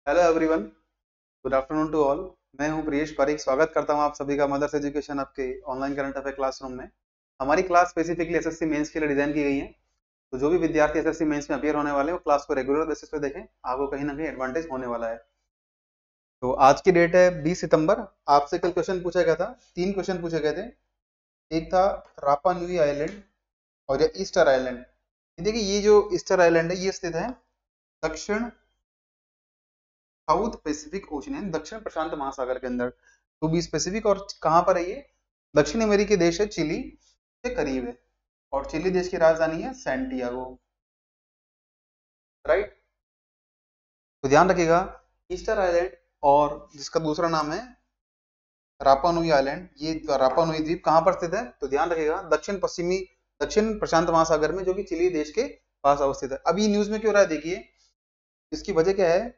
Hello everyone, good afternoon to all. मैं हूं प्रियेश पारिक। स्वागत करता हूं आप सभी का मदर्स एजुकेशन आपके ऑनलाइन करंट अफेयर क्लासरूम में। हमारी क्लास स्पेसिफिकली एसएससी मेंस के लिए डिजाइन की गई है। तो जो भी विद्यार्थी एसएससी मेंस में अपियर होने वाले हैं वो क्लास को रेगुलर बेसिस पे देखें, आपको कहीं ना कहीं एडवांटेज होने वाला है। तो आज की डेट है 20 सितंबर। आपसे कल क्वेश्चन पूछा गया था, 3 क्वेश्चन पूछे गए थे। एक था रापा न्यूई आइलैंड और या ईस्टर आइलैंड। देखिए, ये जो ईस्टर आइलैंड है ये स्थित है दक्षिण साउथ पैसिफिक ओशन यानी दक्षिण प्रशांत महासागर के अंदर। टू बी स्पेसिफिक, और कहाँ पर है ये? दक्षिण अमेरिकी देश है चिली के करीब है, और चिली देश की राजधानी है सैंटियागो। राइट। तो ध्यान रखिएगा, ईस्टर आइलैंड और जिसका दूसरा नाम है रापा नुई आइलैंड, ये रापा नुई द्वीप कहाँ पर स्थित है? तो ध्यान रखिएगा, दक्षिण प्रशांत महासागर में, जो कि चिली देश के पास अवस्थित है। अभी न्यूज में क्यों रहा है देखिए, इसकी वजह क्या है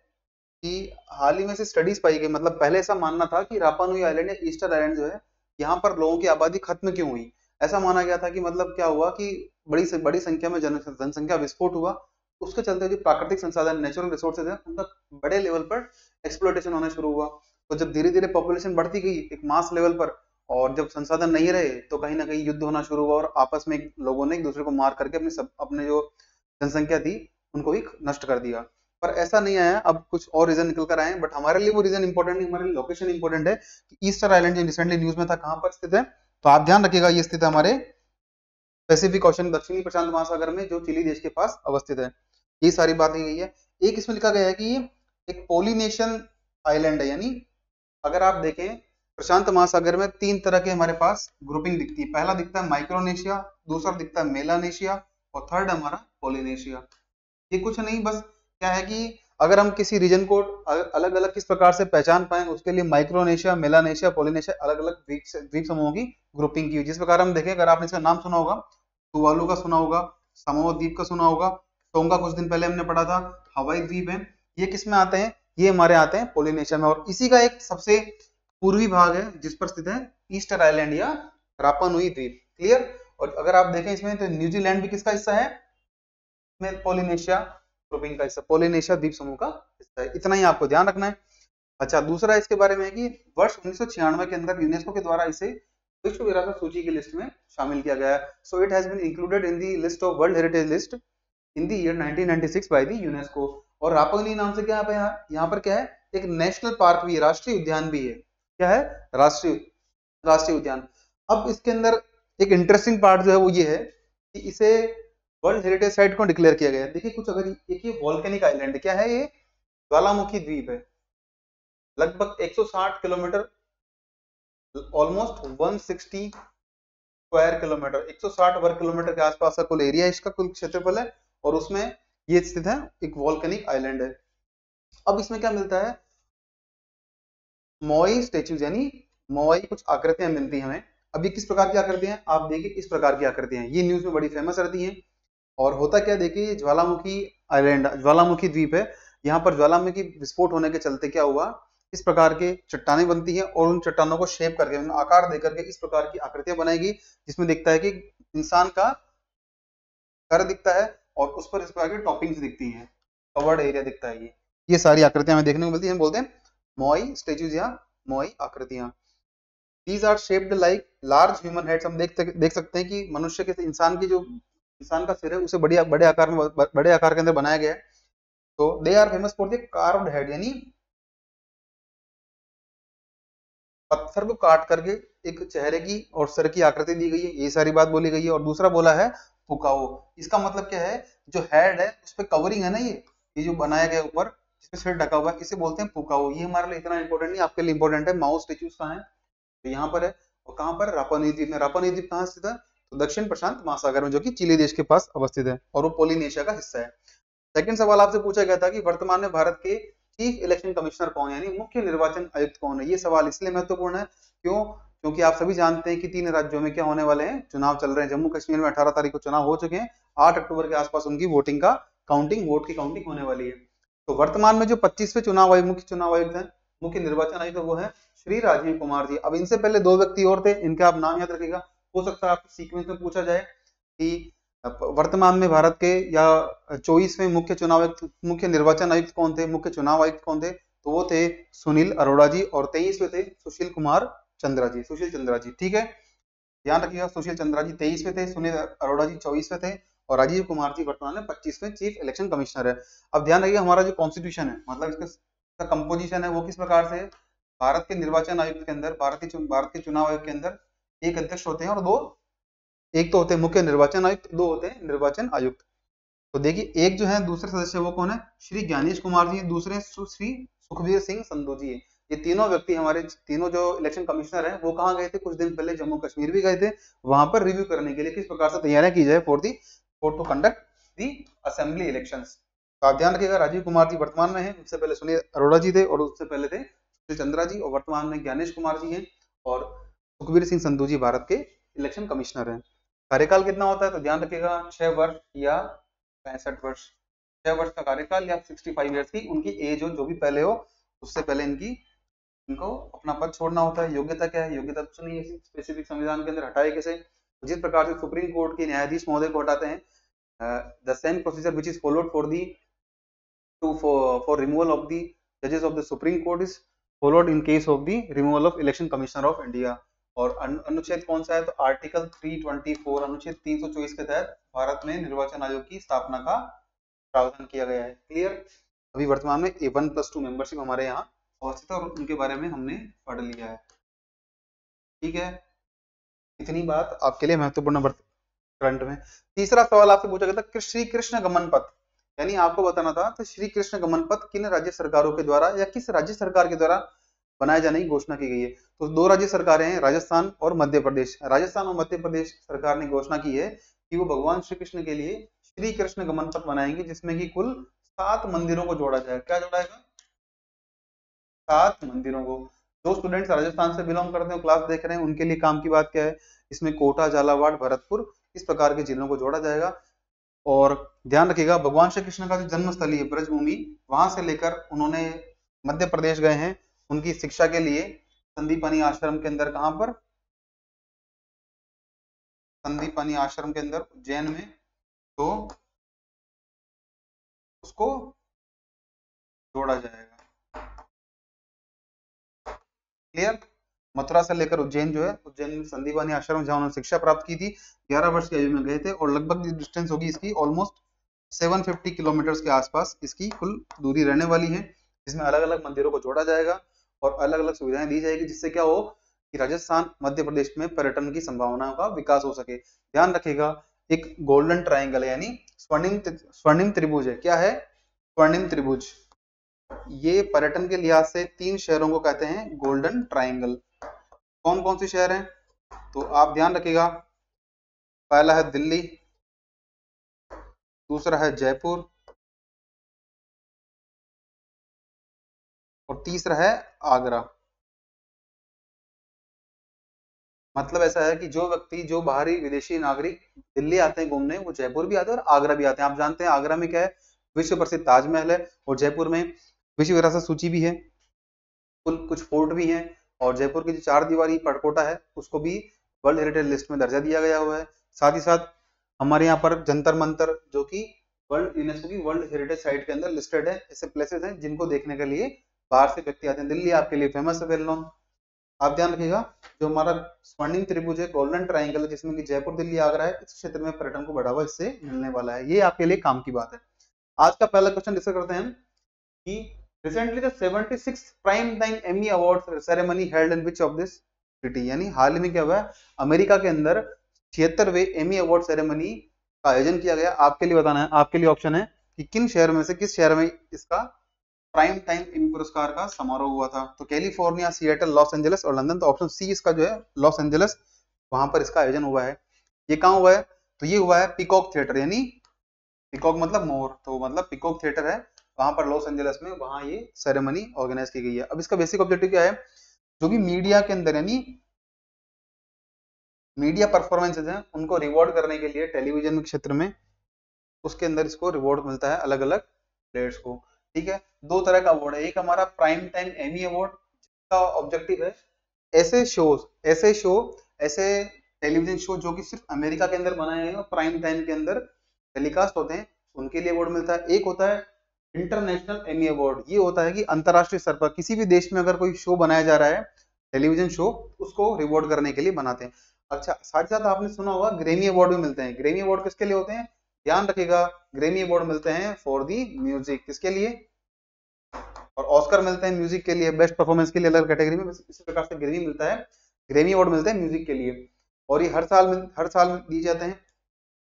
कि हाल ही में से स्टडीज पाई गई, मतलब पहले ऐसा मानना था कि रापा नुई आइलैंड या ईस्टर आइलैंड जो है, यहाँ पर लोगों की आबादी खत्म क्यों हुई। ऐसा माना गया था कि मतलब क्या हुआ कि बड़ी से बड़ी संख्या में जनसंख्या विस्फोट हुआ। उसके चलते जो प्राकृतिक संसाधन नेचुरल रिसोर्सेज है उनका बड़े लेवल पर एक्सप्लोइटेशन होना शुरू हुआ। तो जब धीरे धीरे पॉपुलेशन बढ़ती गई एक मास लेवल पर, और जब संसाधन नहीं रहे तो कहीं ना कहीं युद्ध होना शुरू हुआ, और आपस में लोगों ने एक दूसरे को मार करके अपने जो जनसंख्या थी उनको ही नष्ट कर दिया। पर ऐसा नहीं आया, अब कुछ और रीजन निकल कर आए हैं, बट हमारे लिए वो रीजन इंपॉर्टेंट नहीं, हमारे लिए लोकेशन इंपॉर्टेंट है कि ईस्टर आइलैंड जो रिसेंटली न्यूज में था कहां पर स्थित है। तो आप ध्यान रखिएगा, ये स्थित है हमारे पैसिफिक ओशन दक्षिणी प्रशांत महासागर में, जो चिली देश के पास अवस्थित है। ये सारी बात की गई है। एक इसमें लिखा गया है कि ये एक पोलिनेशियन आइलैंड है, यानी अगर आप देखें प्रशांत महासागर में 3 तरह के हमारे पास ग्रुपिंग दिखती है। पहला दिखता है माइक्रोनेशिया, दूसरा दिखता है मेलानेशिया, और थर्ड हमारा पोलिनेशिया। ये कुछ नहीं, बस क्या है कि अगर हम किसी रीजन को अलग अलग किस प्रकार से पहचान पाए, उसके लिए माइक्रोनेशिया, मेलानेशिया, पोलिनेशिया अलग अलग द्वीप समूहों की ग्रुपिंग की हुई। जिस प्रकार हम देखें, अगर आपने इसका नाम सुना होगा, तुवालू का सुना होगा, समोआ द्वीप का सुना होगा, टोंगा कुछ दिन पहले हमने पढ़ा था, हवाई द्वीप है। ये किस में आते हैं? ये हमारे आते हैं पोलिनेशिया में। और इसी का एक सबसे पूर्वी भाग है जिस पर स्थित है ईस्टर आइलैंड या रापा नुई द्वीप। क्लियर। और अगर आप देखें इसमें तो न्यूजीलैंड भी किसका हिस्सा है? में पोलिनेशिया ग्रुपिंग का हिस्सा, पोलिनेशिया द्वीप समूह का हिस्सा है। इतना ही आपको ध्यान रखना है। अच्छा, दूसरा इसके बारे में है कि वर्ष 1996 के अंदर यूनेस्को के द्वारा इसे विश्व विरासत सूची की लिस्ट में शामिल किया गया है। So it has been included in the list of world heritage list in the year 1996 by the UNESCO. और रापगनी नाम से क्या है यहाँ पर क्या है? एक नेशनल पार्क भी है, राष्ट्रीय उद्यान भी है। क्या है? राष्ट्रीय राष्ट्रीय उद्यान। अब इसके अंदर एक इंटरेस्टिंग पार्ट जो है वो ये है कि इसे वर्ल्ड हेरिटेज साइट को डिक्लेयर किया गया है। देखिए कुछ, अगर एक ये वॉल्केनिक आइलैंड क्या है, ये ज्वालामुखी द्वीप है। लगभग 160 किलोमीटर, ऑलमोस्ट 160 स्क्वायर किलोमीटर, 160 वर्ग किलोमीटर के आसपास का कुल एरिया इसका, कुल क्षेत्रफल है। और उसमें ये स्थित है, एक वॉल्केनिक आइलैंड है। अब इसमें क्या मिलता है? मोई स्टेच्यूज, यानी मोई कुछ आकृतियां मिलती हैं हमें। अब ये किस प्रकार की आकृतियां? आप देखिए इस प्रकार की आकृतियां, ये न्यूज में बड़ी फेमस रहती हैं। और होता क्या, देखिए ये ज्वालामुखी आइलैंड, ज्वालामुखी द्वीप है। यहाँ पर ज्वालामुखी विस्फोट होने के चलते क्या हुआ, इस प्रकार के चट्टानें बनती हैं, और उन चट्टानों को शेप करके, उन्हें आकार देकर के इस प्रकार की आकृतियां बनाएगी, जिसमें दिखता है कि इंसान का सर दिखता है, और उस पर इस प्रकार की टॉपिंग्स दिखती हैं, कवर्ड एरिया दिखता है। ये सारी आकृतियां हमें देखने को मिलती हैं, बोलते हैं मोई स्टेच्यूज या मोई आकृतियां। These are shaped like large human heads. हम देख सकते हैं कि मनुष्य के, इंसान का सिर है उसे बड़े आकार के अंदर बनाया गया है। तो they are famous for the carved head, यानी पत्थर को काट करके एक चेहरे की और सर की आकृति दी गई है। ये सारी बात बोली गई है। और दूसरा बोला है फुकाओ। इसका मतलब क्या है? जो हेड है उस पर कवरिंग है ना, ये जो बनाया गया ऊपर जिसपे सिर ढका हुआ है, इसे बोलते हैं फुकाओ। ये हमारे लिए इतना इंपॉर्टेंट नहीं, आपके लिए इंपॉर्टेंट है। माओ स्टेच्यूज कहाँ है? तो यहाँ पर है। और कहाँ पर? रापा नुई द्वीप में। रापा नुई द्वीप कहाँ स्थित है? तो दक्षिण प्रशांत महासागर में, जो कि चिली देश के पास अवस्थित है, और वो पोलिनेशिया का हिस्सा है। सेकंड सवाल आपसे पूछा गया था कि वर्तमान में भारत के चीफ इलेक्शन कमिश्नर कौन है, यानी मुख्य निर्वाचन आयुक्त कौन है। ये सवाल इसलिए महत्वपूर्ण है, क्यों? क्योंकि आप सभी जानते हैं कि 3 राज्यों में क्या होने वाले हैं, चुनाव चल रहे हैं। जम्मू कश्मीर में 18 तारीख को चुनाव हो चुके हैं, 8 अक्टूबर के आसपास उनकी वोट की काउंटिंग होने वाली है। तो वर्तमान में जो 25वें चुनाव आयोग, मुख्य चुनाव आयुक्त है, मुख्य निर्वाचन आयुक्त, वो है श्री राजीव कुमार जी। अब इनसे पहले 2 व्यक्ति और थे, इनका आप नाम याद रखिएगा। हो सकता है आपको सीक्वेंस में पूछा जाए कि वर्तमान में भारत के या 24वें मुख्य निर्वाचन आयुक्त कौन थे, मुख्य चुनाव आयुक्त कौन थे, तो वो थे सुनील अरोड़ा जी, और 23वें थे सुशील कुमार चंद्रा जी, सुशील चंद्रा जी। ठीक है, ध्यान रखिएगा, सुशील चंद्रा जी 23वें थे, सुनील अरोड़ा जी 24वें थे, और राजीव कुमार जी वर्तमान में 25वें चीफ इलेक्शन कमिश्नर है। अब ध्यान रखिएगा, हमारा जो कॉन्स्टिट्यूशन है, मतलब इसका कंपोजिशन है, वो किस प्रकार से, भारत के निर्वाचन आयुक्त के अंदर, भारत के चुनाव आयोग के अंदर एक अध्यक्ष होते हैं और दो, एक तो होते हैं मुख्य निर्वाचन आयुक्त, दो होते हैं निर्वाचन आयुक्त। तो देखिए, एक जो है दूसरे सदस्य वो कौन है, श्री ज्ञानेश कुमार जी, दूसरे श्री सुखबीर सिंह संधू जी है। ये तीनों व्यक्ति, हमारे तीनों जो इलेक्शन कमिश्नर हैं, वो कहाँ गए थे, कुछ दिन पहले जम्मू कश्मीर भी गए थे, वहां पर रिव्यू करने के लिए किस प्रकार से तैयारियां की जाए for to conduct the assembly elections. तो आप ध्यान रखिएगा, राजीव कुमार जी वर्तमान में है, उससे पहले सुनील अरोड़ा जी थे, और उससे पहले थे सुशील चंद्रा जी, और वर्तमान में ज्ञानेश कुमार जी हैं, और सुखबीर सिंह संधू जी भारत के इलेक्शन कमिश्नर हैं। कार्यकाल कितना होता है, तो ध्यान रखिएगा 6 वर्ष या 65 वर्ष, 6 वर्ष का कार्यकाल या 65 ईयर्स की उनकी एज हो, जो भी पहले हो, उससे पहले इनको अपना पद छोड़ना होता है। योग्यता क्या है, योग्यता कुछ नहीं है स्पेसिफिक, संविधान के अंदर हटाए कैसे, जिस प्रकार से सुप्रीम कोर्ट के न्यायाधीश महोदय को हटाते हैं, the same procedure which is followed for removal of the judges of the Supreme Court is followed in case of the removal of Election Commissioner of India। और अनुच्छेद कौन सा है, तो आर्टिकल 324, अनुच्छेद 324 के तहत भारत में निर्वाचन आयोग की स्थापना का प्रावधान किया गया है। क्लियर, अभी वर्तमान में A1+2 मेंबरशिप हमारे यहाँ अवस्थित है, और उनके बारे में हमने पढ़ लिया है। ठीक है, इतनी बात आपके लिए महत्वपूर्ण करंट में। तीसरा सवाल आपसे पूछा गया था, श्री कृष्ण गमन पथ, यानी आपको बताना था तो श्री कृष्ण गमन पथ किन राज्य सरकारों के द्वारा या किस राज्य सरकार के द्वारा बनाए जाने की घोषणा की गई है। तो दो राज्य सरकारें हैं, राजस्थान और मध्य प्रदेश। राजस्थान और मध्य प्रदेश सरकार ने घोषणा की है कि वो भगवान श्री कृष्ण के लिए श्री कृष्ण गमन पथ बनाएंगे, जिसमें कि कुल 7 मंदिरों को जोड़ा जाएगा। क्या जोड़ाएगा, 7 मंदिरों को। जो स्टूडेंट्स राजस्थान से बिलोंग करते हैं, क्लास देख रहे हैं, उनके लिए काम की बात क्या है, इसमें कोटा, झालावाड़, भरतपुर, इस प्रकार के जिलों को जोड़ा जाएगा। और ध्यान रखिएगा, भगवान श्री कृष्ण का जो जन्मस्थली है ब्रजभूमि, वहां से लेकर उन्होंने मध्य प्रदेश गए हैं उनकी शिक्षा के लिए, संदीपनी आश्रम के अंदर, कहां पर, संदीपनी आश्रम के अंदर उज्जैन में, तो उसको जोड़ा जाएगा। क्लियर, मथुरा से लेकर उज्जैन जो है, उज्जैन में संदीपनी आश्रम, जहां उन्होंने शिक्षा प्राप्त की थी, 11 वर्ष की आयु में गए थे, और लगभग डिस्टेंस होगी इसकी ऑलमोस्ट 750 किलोमीटर के आसपास इसकी कुल दूरी रहने वाली है, जिसमें अलग अलग मंदिरों को जोड़ा जाएगा और अलग अलग सुविधाएं दी जाएगी, जिससे क्या हो कि राजस्थान, मध्य प्रदेश में पर्यटन की संभावनाओं का विकास हो सके। ध्यान रखिएगा, एक गोल्डन ट्राइंगल है, यानी स्वर्णिम त्रिभुज है। क्या है, स्वर्णिम त्रिभुज। ये पर्यटन के लिहाज से 3 शहरों को कहते हैं गोल्डन ट्राइंगल। कौन कौन से शहर हैं, तो आप ध्यान रखिएगा, पहला है दिल्ली, दूसरा है जयपुर, और तीसरा है आगरा। मतलब ऐसा है कि जो व्यक्ति, जो बाहरी विदेशी नागरिक दिल्ली आते हैं घूमने, वो जयपुर भी आते हैं और आगरा भी आते हैं। आप जानते हैं आगरा में क्या है, विश्व प्रसिद्ध ताजमहल है, और जयपुर में विश्व विरासत सूची भी है, कुछ फोर्ट भी हैं, और जयपुर की जो 4 दीवारी परकोटा है, उसको भी वर्ल्ड हेरिटेज लिस्ट में दर्जा दिया गया हुआ है। साथ ही साथ हमारे यहाँ पर जंतर मंतर, जो कि यूनेस्को की वर्ल्ड हेरिटेज साइट के अंदर लिस्टेड है। ऐसे प्लेसेस हैं जिनको देखने के लिए बाहर से व्यक्ति आते हैं। दिल्ली आपके लिए फेमस है, वेल नोन। आप ध्यान रखिएगा, जो हमारा स्वर्णिम त्रिभुज है, गोल्डन ट्राइंगल है, जिसमें कि जयपुर, दिल्ली, आगरा है, इस क्षेत्र में पर्यटन को बढ़ावा इससे मिलने वाला है। ये आपके लिए काम की बात है। आज का पहला क्वेश्चन डिस्कस करते हैं कि recently the 76th prime time Emmy award ceremony held in which of this city, यानी हाल में क्या हुआ है, अमेरिका के अंदर 76वें एमी अवार्ड सेरेमनी का आयोजन किया गया। आपके लिए बताना है, आपके लिए ऑप्शन है कि किन शहर में से किस शहर में इसका प्राइम टाइम एमी पुरस्कार का समारोह हुआ था। तो कैलिफोर्निया, सिएटल, लॉस एंजलिस और लंदन। तो ऑप्शन सी इसका जो है लॉस एंजलिस, वहां पर इसका आयोजन हुआ है। ये कहाँ हुआ है, तो ये हुआ है पीकॉक थिएटर, यानी पीकॉक मतलब मोर, तो मतलब पीकॉक थिएटर है वहां पर लॉस एंजलिस में, वहां ये सेरेमनी ऑर्गेनाइज की गई है। अब इसका बेसिक ऑब्जेक्टिव क्या है, जो भी मीडिया के अंदर, यानी मीडिया परफॉर्मेंसेज हैं, उनको रिवॉर्ड करने के लिए टेलीविजन क्षेत्र में, उसके अंदर इसको रिवॉर्ड मिलता है अलग अलग प्लेयर्स को। ठीक है, 2 तरह का अवार्ड है, एक हमारा प्राइम टाइम एमी अवार्ड, जिसका ऑब्जेक्टिव है ऐसे टेलीविजन शो जो कि सिर्फ अमेरिका के अंदर बनाए गए और प्राइम टाइम के अंदर टेलीकास्ट होते हैं, उनके लिए अवार्ड मिलता है। एक होता है इंटरनेशनल एमी अवार्ड, ये होता है कि अंतरराष्ट्रीय स्तर पर किसी भी देश में अगर कोई शो बनाया जा रहा है, टेलीविजन शो, उसको रिवॉर्ड करने के लिए बनाते हैं। अच्छा, साथ ही साथ आपने सुना होगा ग्रेमी अवार्ड भी मिलते हैं। ग्रेमी अवार्ड किसके लिए होते हैं? ध्यान रखिएगा, ग्रेमी अवार्ड मिलते हैं फॉर दी म्यूजिक, किसके लिए? और ऑस्कर मिलते हैं म्यूजिक के लिए, बेस्ट परफॉर्मेंस के लिए अलग कैटेगरी में। इसी प्रकार से ग्रेमी मिलता है, ग्रेमी अवार्ड मिलते हैं म्यूजिक के लिए, और ये हर साल दिए जाते हैं।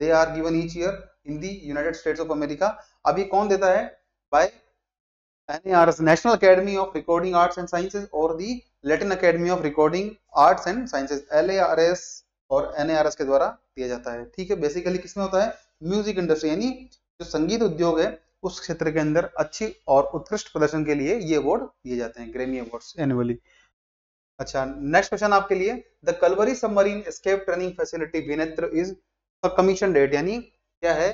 They are given each year in the United States of America. अब ये कौन देता है? By NARS, National Academy of Recording Arts and Sciences, और the Latin Academy of Recording Arts and Sciences, LARS और NARS के द्वारा दिया जाता है। ठीक है, बेसिकली किसमें होता है? म्यूजिक इंडस्ट्री, यानी जो संगीत उद्योग है उस क्षेत्र के अंदर अच्छी और उत्कृष्ट प्रदर्शन के लिए ये अवार्ड दिए जाते हैं, ग्रैमी अवार्ड्स एनुअली। अच्छा, नेक्स्ट क्वेश्चन आपके लिए, the Kalvari submarine escape training facility Vinetra is commissioned, यानी क्या है?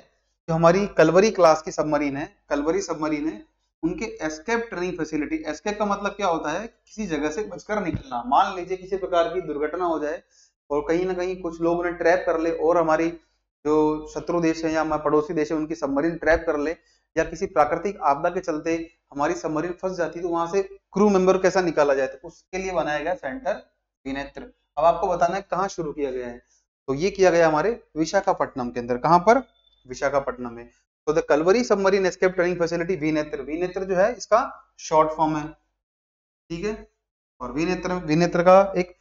जो हमारी कलवरी क्लास की सबमरीन है, कलवरी सबमरीन है, उनके एस्केप ट्रेनिंग फैसिलिटी, एस्केप का मतलब क्या होता है? किसी जगह से बचकर निकलना। मान लीजिए किसी प्रकार की दुर्घटना हो जाए और कहीं ना कहीं कुछ लोग उन्हें ट्रैप कर ले, और हमारी जो शत्रु देश है या हमारे पड़ोसी देश है उनकी सबमरीन ट्रैप कर ले, या किसी प्राकृतिक आपदा के चलते हमारी सबमरीन फंस जाती है, तो वहां से क्रू मेंबर को कैसा निकाला जाए, तो उसके लिए बनाया गया सेंटर विनेत्र। अब आपको बताना है कहाँ शुरू किया गया है, तो ये किया गया हमारे विशाखापट्टनम के अंदर। कहां पर? विशाखापट्टनम में। तो the Kalvari submarine escape training facility Vinetra, Vinetra जो है इसका शॉर्ट फॉर्म है, ठीक है। और विनेत्र का एक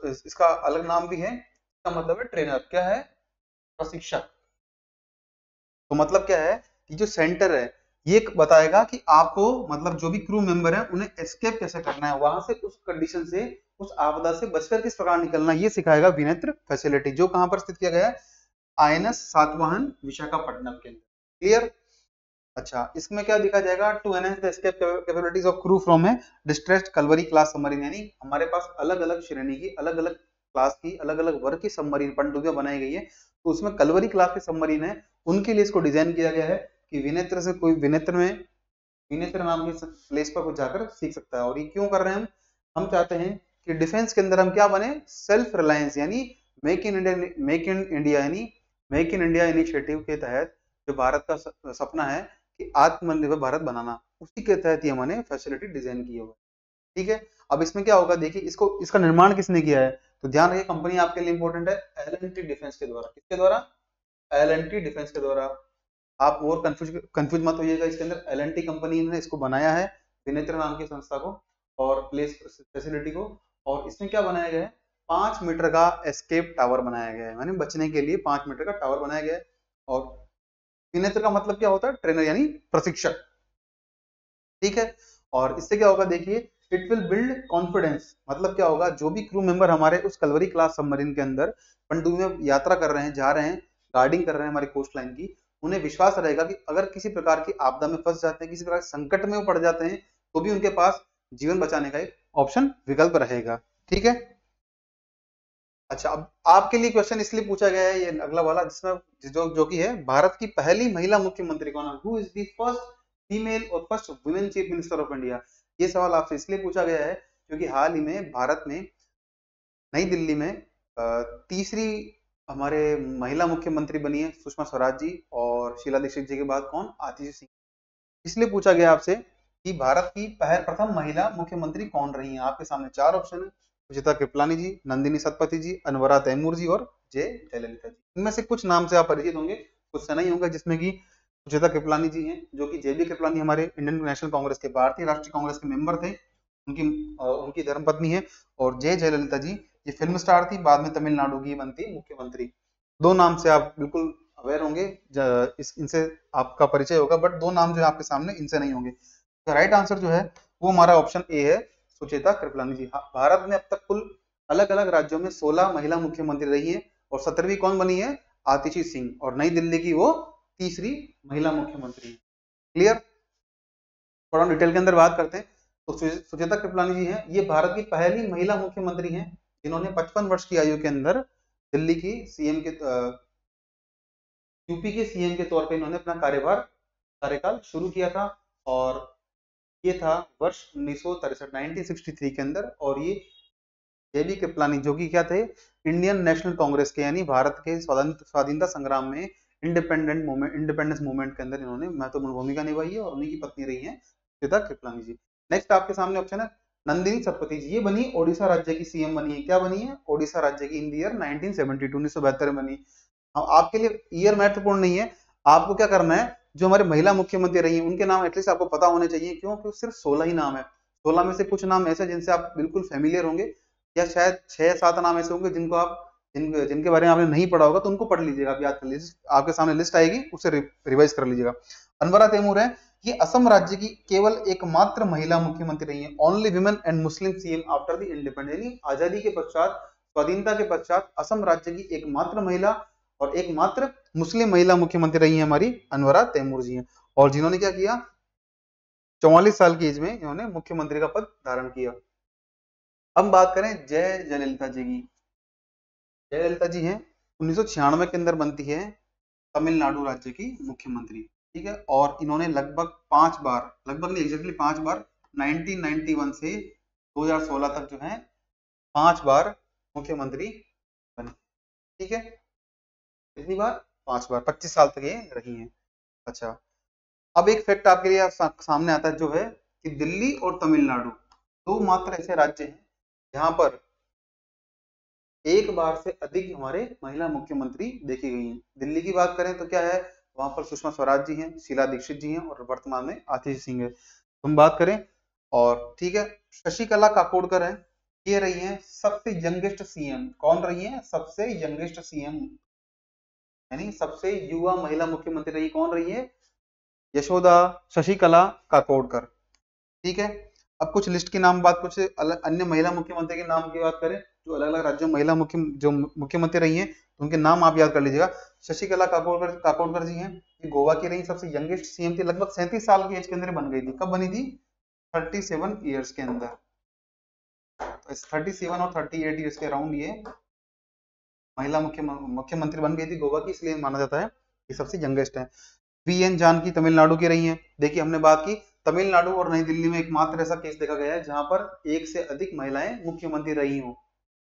इसका अलग नाम भी है, इसका मतलब है ट्रेनर। क्या है? प्रशिक्षक। तो मतलब क्या है कि जो सेंटर है ये बताएगा कि आपको, मतलब जो भी क्रू मेंबर है उन्हें एस्केप कैसे करना है वहां से, उस कंडीशन से, उस आपदा से बचकर किस प्रकार निकलना, ये सिखाएगा विनेत्र फैसिलिटी, जो कहां पर स्थित किया गया है? INS सातवाहन विशाखापट्टनम के अंदर। क्लियर? अच्छा, इसमें क्या दिखा जाएगा? To enhance the escape capabilities of crew from a distressed Kalvari class submarine, यानी हमारे पास अलग अलग श्रेणी की, अलग अलग क्लास की, अलग अलग वर्ग की सबमरीन पनडुब्बियां बनाई गई है, तो उसमें कलवरी क्लास की सबमरीन है, उनके लिए इसको डिजाइन किया गया है कि विनेत्र से कोई विनेत्र नाम की प्लेस पर कुछ जाकर सीख सकता है। और ये क्यों कर रहे हैं हम चाहते हैं कि डिफेंस के अंदर हम क्या बने? सेल्फ रिलायंस, यानी मेक इन इंडिया, यानी मेक इन इंडिया इनिशिएटिव के तहत जो भारत का सपना है कि आत्मनिर्भर भारत बनाना, उसी के तहत ही हमने फैसिलिटी डिजाइन की होगा। ठीक है, अब इसमें क्या होगा देखिए, इसका निर्माण किसने किया है? तो ध्यान रखिए, कंपनी आपके लिए इंपॉर्टेंट है, L&T डिफेंस के द्वारा। किसके द्वारा? L&T डिफेंस के द्वारा। आप और कंफ्यूज मत होइएगा, इसके अंदर L&T कंपनी ने इसको बनाया है, विनेत्र नाम की संस्था को और प्लेस फैसिलिटी को। और इसमें क्या बनाया गया है? 5 मीटर का एस्केप टावर बनाया गया है, यानी बचने के लिए 5 मीटर का टावर बनाया गया है। और विनेत्र का मतलब क्या होता है? ट्रेनर, यानी प्रशिक्षक। ठीक है, और इससे क्या होगा देखिए, इट विल बिल्ड कॉन्फिडेंस, मतलब क्या होगा? जो भी क्रू मेंबर हमारे उस कलवरी क्लास सबमरीन के अंदर पनडुब्बी में यात्रा कर रहे हैं, जा रहे हैं, गार्डिंग कर रहे हैं हमारी कोस्ट लाइन की, उन्हें विश्वास रहेगा कि अगर किसी प्रकार की आपदा में फंस जाते हैं, किसी प्रकार संकट में वो पड़ जाते हैं, तो भी उनके पास जीवन बचाने का एक ऑप्शन, विकल्प रहेगा। ठीक है। अच्छा, अब आपके लिए क्वेश्चन इसलिए पूछा गया है ये अगला वाला, जिसमें जो कि है, भारत की पहली महिला मुख्यमंत्री कौन है? Who is the first female और first women chief minister of India? ये सवाल आपसे इसलिए पूछा गया है क्योंकि हाल ही में भारत में नई दिल्ली में तीसरी हमारे महिला मुख्यमंत्री बनी है सुषमा स्वराज जी, और शीला दीक्षित जी के बाद कौन? आतिशी सिंह। इसलिए पूछा गया आपसे कि भारत की प्रथम महिला मुख्यमंत्री कौन रही हैं? आपके सामने 4 ऑप्शन है, सुचित्रा कृपलानी जी, नंदिनी सतपथी जी, अनवरा तैमूर जी और जे जयललिता जी। इनमें से कुछ नाम से आप परिचित होंगे, कुछ से नहीं होंगे, जिसमें कि सुचित्रा कृपलानी जी हैं, जो कि JB कृपलानी हमारे इंडियन नेशनल कांग्रेस के, भारतीय राष्ट्रीय कांग्रेस के मेंबर थे, उनकी धर्मपत्नी है। और जे जयललिता जी ये फिल्म स्टार थी, बाद में तमिलनाडु की बनती मुख्यमंत्री। 2 नाम से आप बिल्कुल अवेयर होंगे, इनसे आपका परिचय होगा, बट 2 नाम जो है आपके सामने, इनसे नहीं होंगे। तो राइट आंसर जो है वो हमारा ऑप्शन ए है, सुचेता कृपलानी जी। भारत में अब तक कुल अलग अलग राज्यों में 16 महिला मुख्यमंत्री रही है, और 17वीं कौन बनी है? आतिशी सिंह, और नई दिल्ली की वो तीसरी महिला मुख्यमंत्री है। क्लियर? थोड़ा डिटेल के अंदर बात करते हैं। तो सुचेता कृपलानी जी हैं, ये भारत की पहली महिला मुख्यमंत्री हैं जिन्होंने 55 वर्ष की आयु के अंदर दिल्ली की सीएम के यूपी के सीएम के तौर पे इन्होंने अपना कार्यकाल शुरू किया था, और ये था वर्ष 1963 के अंदर, और ये जेबी कृपलानी, जो कि क्या थे, इंडियन नेशनल कांग्रेस के यानी भारत के स्वाधीनता संग्राम में इंडिपेंडेंस मूवमेंट के अंदर इन्होंने महत्वपूर्ण भूमिका निभाई है और उन्हीं की पत्नी रही है श्वेता कृपलानी जी। नेक्स्ट आपके सामने ऑप्शन है नंदिनी सतपथी जी, ये बनी ओडिशा राज्य की सीएम बनी है। क्या बनी है? ओडिशा राज्य की इन ईयर 1972, 1972 में बनी। आपके लिए ईयर महत्वपूर्ण नहीं है, आपको क्या करना है, जो हमारे महिला मुख्यमंत्री रही हैं उनके नाम एटलीस्ट आपको पता होने चाहिए। क्यों? क्योंकि सिर्फ 16 ही नाम है। 16 में से कुछ नाम ऐसे जिनसे आप बिल्कुल फेमिलियर होंगे, या शायद 6-7 नाम ऐसे होंगे जिनको आप जिनके बारे में आपने नहीं पढ़ा होगा, तो उनको पढ़ लीजिएगा, आप याद कर लीजिए, आपके सामने लिस्ट आएगी, उसे रिवाइज कर लीजिएगा। अनवरा तैमूर है, ये असम राज्य की केवल एकमात्र महिला मुख्यमंत्री रही है। Only women and Muslim CM after the independence, यानी आजादी के पश्चात, स्वाधीनता के पश्चात असम राज्य की एकमात्र महिला और एकमात्र मुस्लिम महिला मुख्यमंत्री रही है हमारी अनवरा तैमूर जी हैं। और जिन्होंने क्या किया, 44 साल की एज में इन्होंने मुख्यमंत्री का पद धारण किया। अब बात करें जय जयललिता जी की। जयललिता जी हैं 1996 के अंदर बनती है तमिलनाडु राज्य की मुख्यमंत्री, ठीक है। और इन्होंने लगभग 5 बार, लगभग नहीं एग्जैक्टली 5 बार, 1991 से 2016 तक जो है 5 बार मुख्यमंत्री बनी, ठीक है। कितनी बार? 5 बार, 25 साल तक ये रही हैं। अच्छा, अब एक फैक्ट आपके लिए सामने आता है, जो है कि दिल्ली और तमिलनाडु दो मात्र ऐसे राज्य हैं जहां पर एक बार से अधिक हमारे महिला मुख्यमंत्री देखी गई हैं। दिल्ली की बात करें तो क्या है, वहां पर सुषमा स्वराज जी हैं, शीला दीक्षित जी हैं और वर्तमान में आतिशी सिंह है। हम बात करें, और ठीक है, शशिकला काकोडकर है, ये रही हैं सबसे यंगेस्ट सीएम। कौन रही है? सबसे यंगेस्ट सीएम, यानी सबसे युवा महिला मुख्यमंत्री रही। कौन रही है? यशोदा शशिकला काकोडकर, ठीक है। अब कुछ लिस्ट के नाम बात, कुछ अन्य महिला मुख्यमंत्री के नाम की बात करें, जो अलग अलग राज्यों में महिला मुख्यमंत्री रही हैं, तो उनके नाम आप याद कर लीजिएगा। शशिकला काकोडकर जी हैं, ये गोवा की रही, सबसे यंगेस्ट सीएम थी, लगभग 37 साल की एज के अंदर बन गई थी। कब बनी थी? 37 ईयर्स के अंदर। तो 37 और 38 ईयर्स के अराउंड ये महिला मुख्यमंत्री बन गई थी गोवा की, इसलिए माना जाता है ये सबसे यंगेस्ट है। वीएन जानकी तमिलनाडु की रही हैं। देखिए, हमने बात की तमिलनाडु और नई दिल्ली में एकमात्र ऐसा केस देखा गया है जहां पर एक से अधिक महिलाएं मुख्यमंत्री रही हों,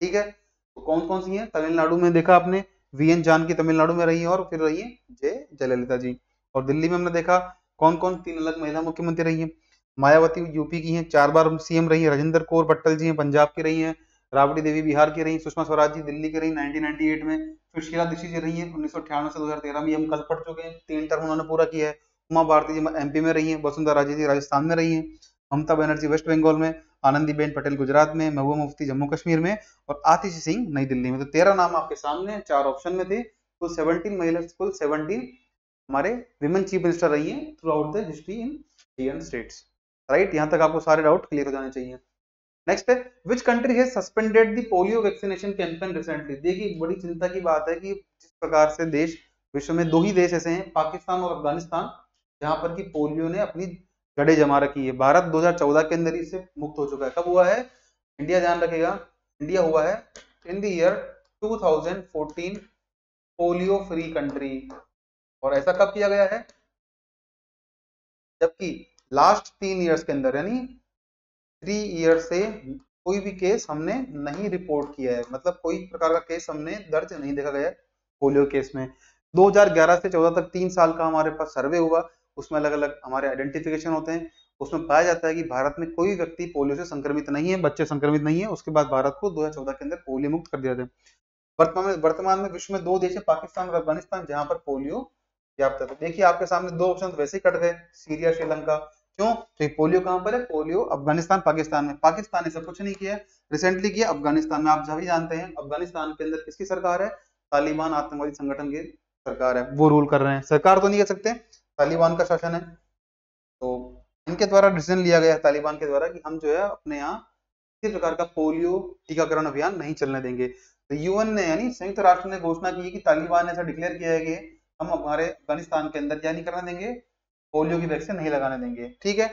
ठीक है। तो कौन कौन सी हैं? तमिलनाडु में देखा आपने, वीएन जानकी तमिलनाडु में रही है और फिर रही है जय जयललिता जी। और दिल्ली में हमने देखा कौन कौन 3 अलग महिला मुख्यमंत्री रही है। मायावती यूपी की हैं, 4 बार सीएम रही है। राजेंद्र कौर पट्टल जी हैं, पंजाब की रही हैं। राबड़ी देवी बिहार की रही। सुषमा स्वराज जी दिल्ली की रही 1998 में। फिर शीला दीक्षित जी रही है 1998 से 2013 में, हम कल पढ़ चुके हैं, 3 टर्म उन्होंने पूरा किया है। उमा भारती जी एमपी में रही हैं। वसुंधरा राजे जी राजस्थान में रही हैं। ममता बनर्जी वेस्ट बंगाल में। आनंदीबेन पटेल गुजरात में। महबूबा मुफ्ती जम्मू कश्मीर में। और आतिशी सिंह नई दिल्ली में। तो 13 नाम आपके सामने 4 ऑप्शन में थे। कुल 17 महिला, कुल 17 हमारे विमेन चीफ मिनिस्टर रही हैं through out the history in Indian states. Right, यहां तक आपको सारे डाउट क्लियर हो जाने चाहिए। नेक्स्ट है, which country has suspended the polio vaccination campaign recently. देखिए, बड़ी चिंता की बात है कि जिस प्रकार से देश, विश्व में 2 ही देश ऐसे हैं, पाकिस्तान और अफगानिस्तान, जहां पर कि पोलियो ने अपनी जड़ें जमा रखी है। भारत 2014 के अंदर ही से मुक्त हो चुका है। कब हुआ है? इंडिया, ध्यान रखिएगा, इंडिया हुआ है इन the year 2014 polio free country. और ऐसा कब किया गया है? जबकि लास्ट 3 ईयर्स के अंदर, यानी 3 ईयर से कोई भी केस हमने नहीं रिपोर्ट किया है, मतलब कोई प्रकार का केस हमने दर्ज नहीं देखा गया पोलियो केस में। 2011 से 14 तक 3 साल का हमारे पास सर्वे हुआ, उसमें अलग अलग हमारे आइडेंटिफिकेशन होते हैं। उसमें पाया जाता है कि भारत में कोई व्यक्ति पोलियो से संक्रमित नहीं है, बच्चे संक्रमित नहीं है। उसके बाद भारत को 2014 के अंदर पोलियो मुक्त कर दिया था। वर्तमान में विश्व में 2 देश है, पाकिस्तान और अफगानिस्तान, जहां पर पोलियो व्याप्त है। देखिए, आपके सामने 2 ऑप्शन वैसे ही कट गए, सीरिया, श्रीलंका। क्यों? तो पोलियो कहां पर है? पोलियो अफगानिस्तान, पाकिस्तान में। पाकिस्तान ने सब कुछ नहीं किया, रिसेंटली किया अफगानिस्तान में। आप सभी जानते हैं अफगानिस्तान के अंदर किसकी सरकार है? तालिबान आतंकवादी संगठन की सरकार है, वो रूल कर रहे हैं। सरकार तो नहीं कह सकते, तालिबान का शासन है। तो इनके द्वारा डिसीजन लिया गया है, तालिबान के द्वारा, कि हम जो है अपने यहाँ किसी प्रकार का पोलियो टीकाकरण अभियान नहीं चलने देंगे। तो यूएन ने, यानी संयुक्त राष्ट्र ने घोषणा की है कि तालिबान ने ऐसा डिक्लेयर किया है कि हम हमारे अफगानिस्तान के अंदर क्या नहीं करने देंगे, पोलियो की वैक्सीन नहीं लगाने देंगे, ठीक है।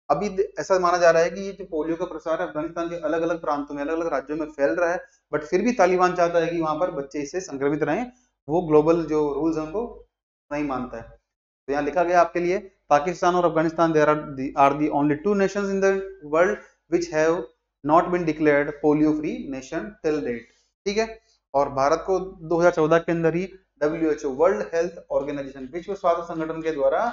अभी ऐसा माना जा रहा है कि ये जो पोलियो का प्रसार है अफगानिस्तान के अलग अलग प्रांतों में, अलग अलग राज्यों में फैल रहा है, बट फिर भी तालिबान चाहता है कि वहां पर बच्चे इससे संक्रमित रहें। वो ग्लोबल जो रूल्स हैं उनको नहीं मानता है। तो यहाँ लिखा गया आपके लिए, पाकिस्तान और Afghanistan there are the only 2 nations in the world which have not been declared polio free nation till date. ठीक है, और भारत को 2014 के अंदर ही WHO वर्ल्ड हेल्थ ऑर्गेनाइजेशन विश्व स्वास्थ्य संगठन के द्वारा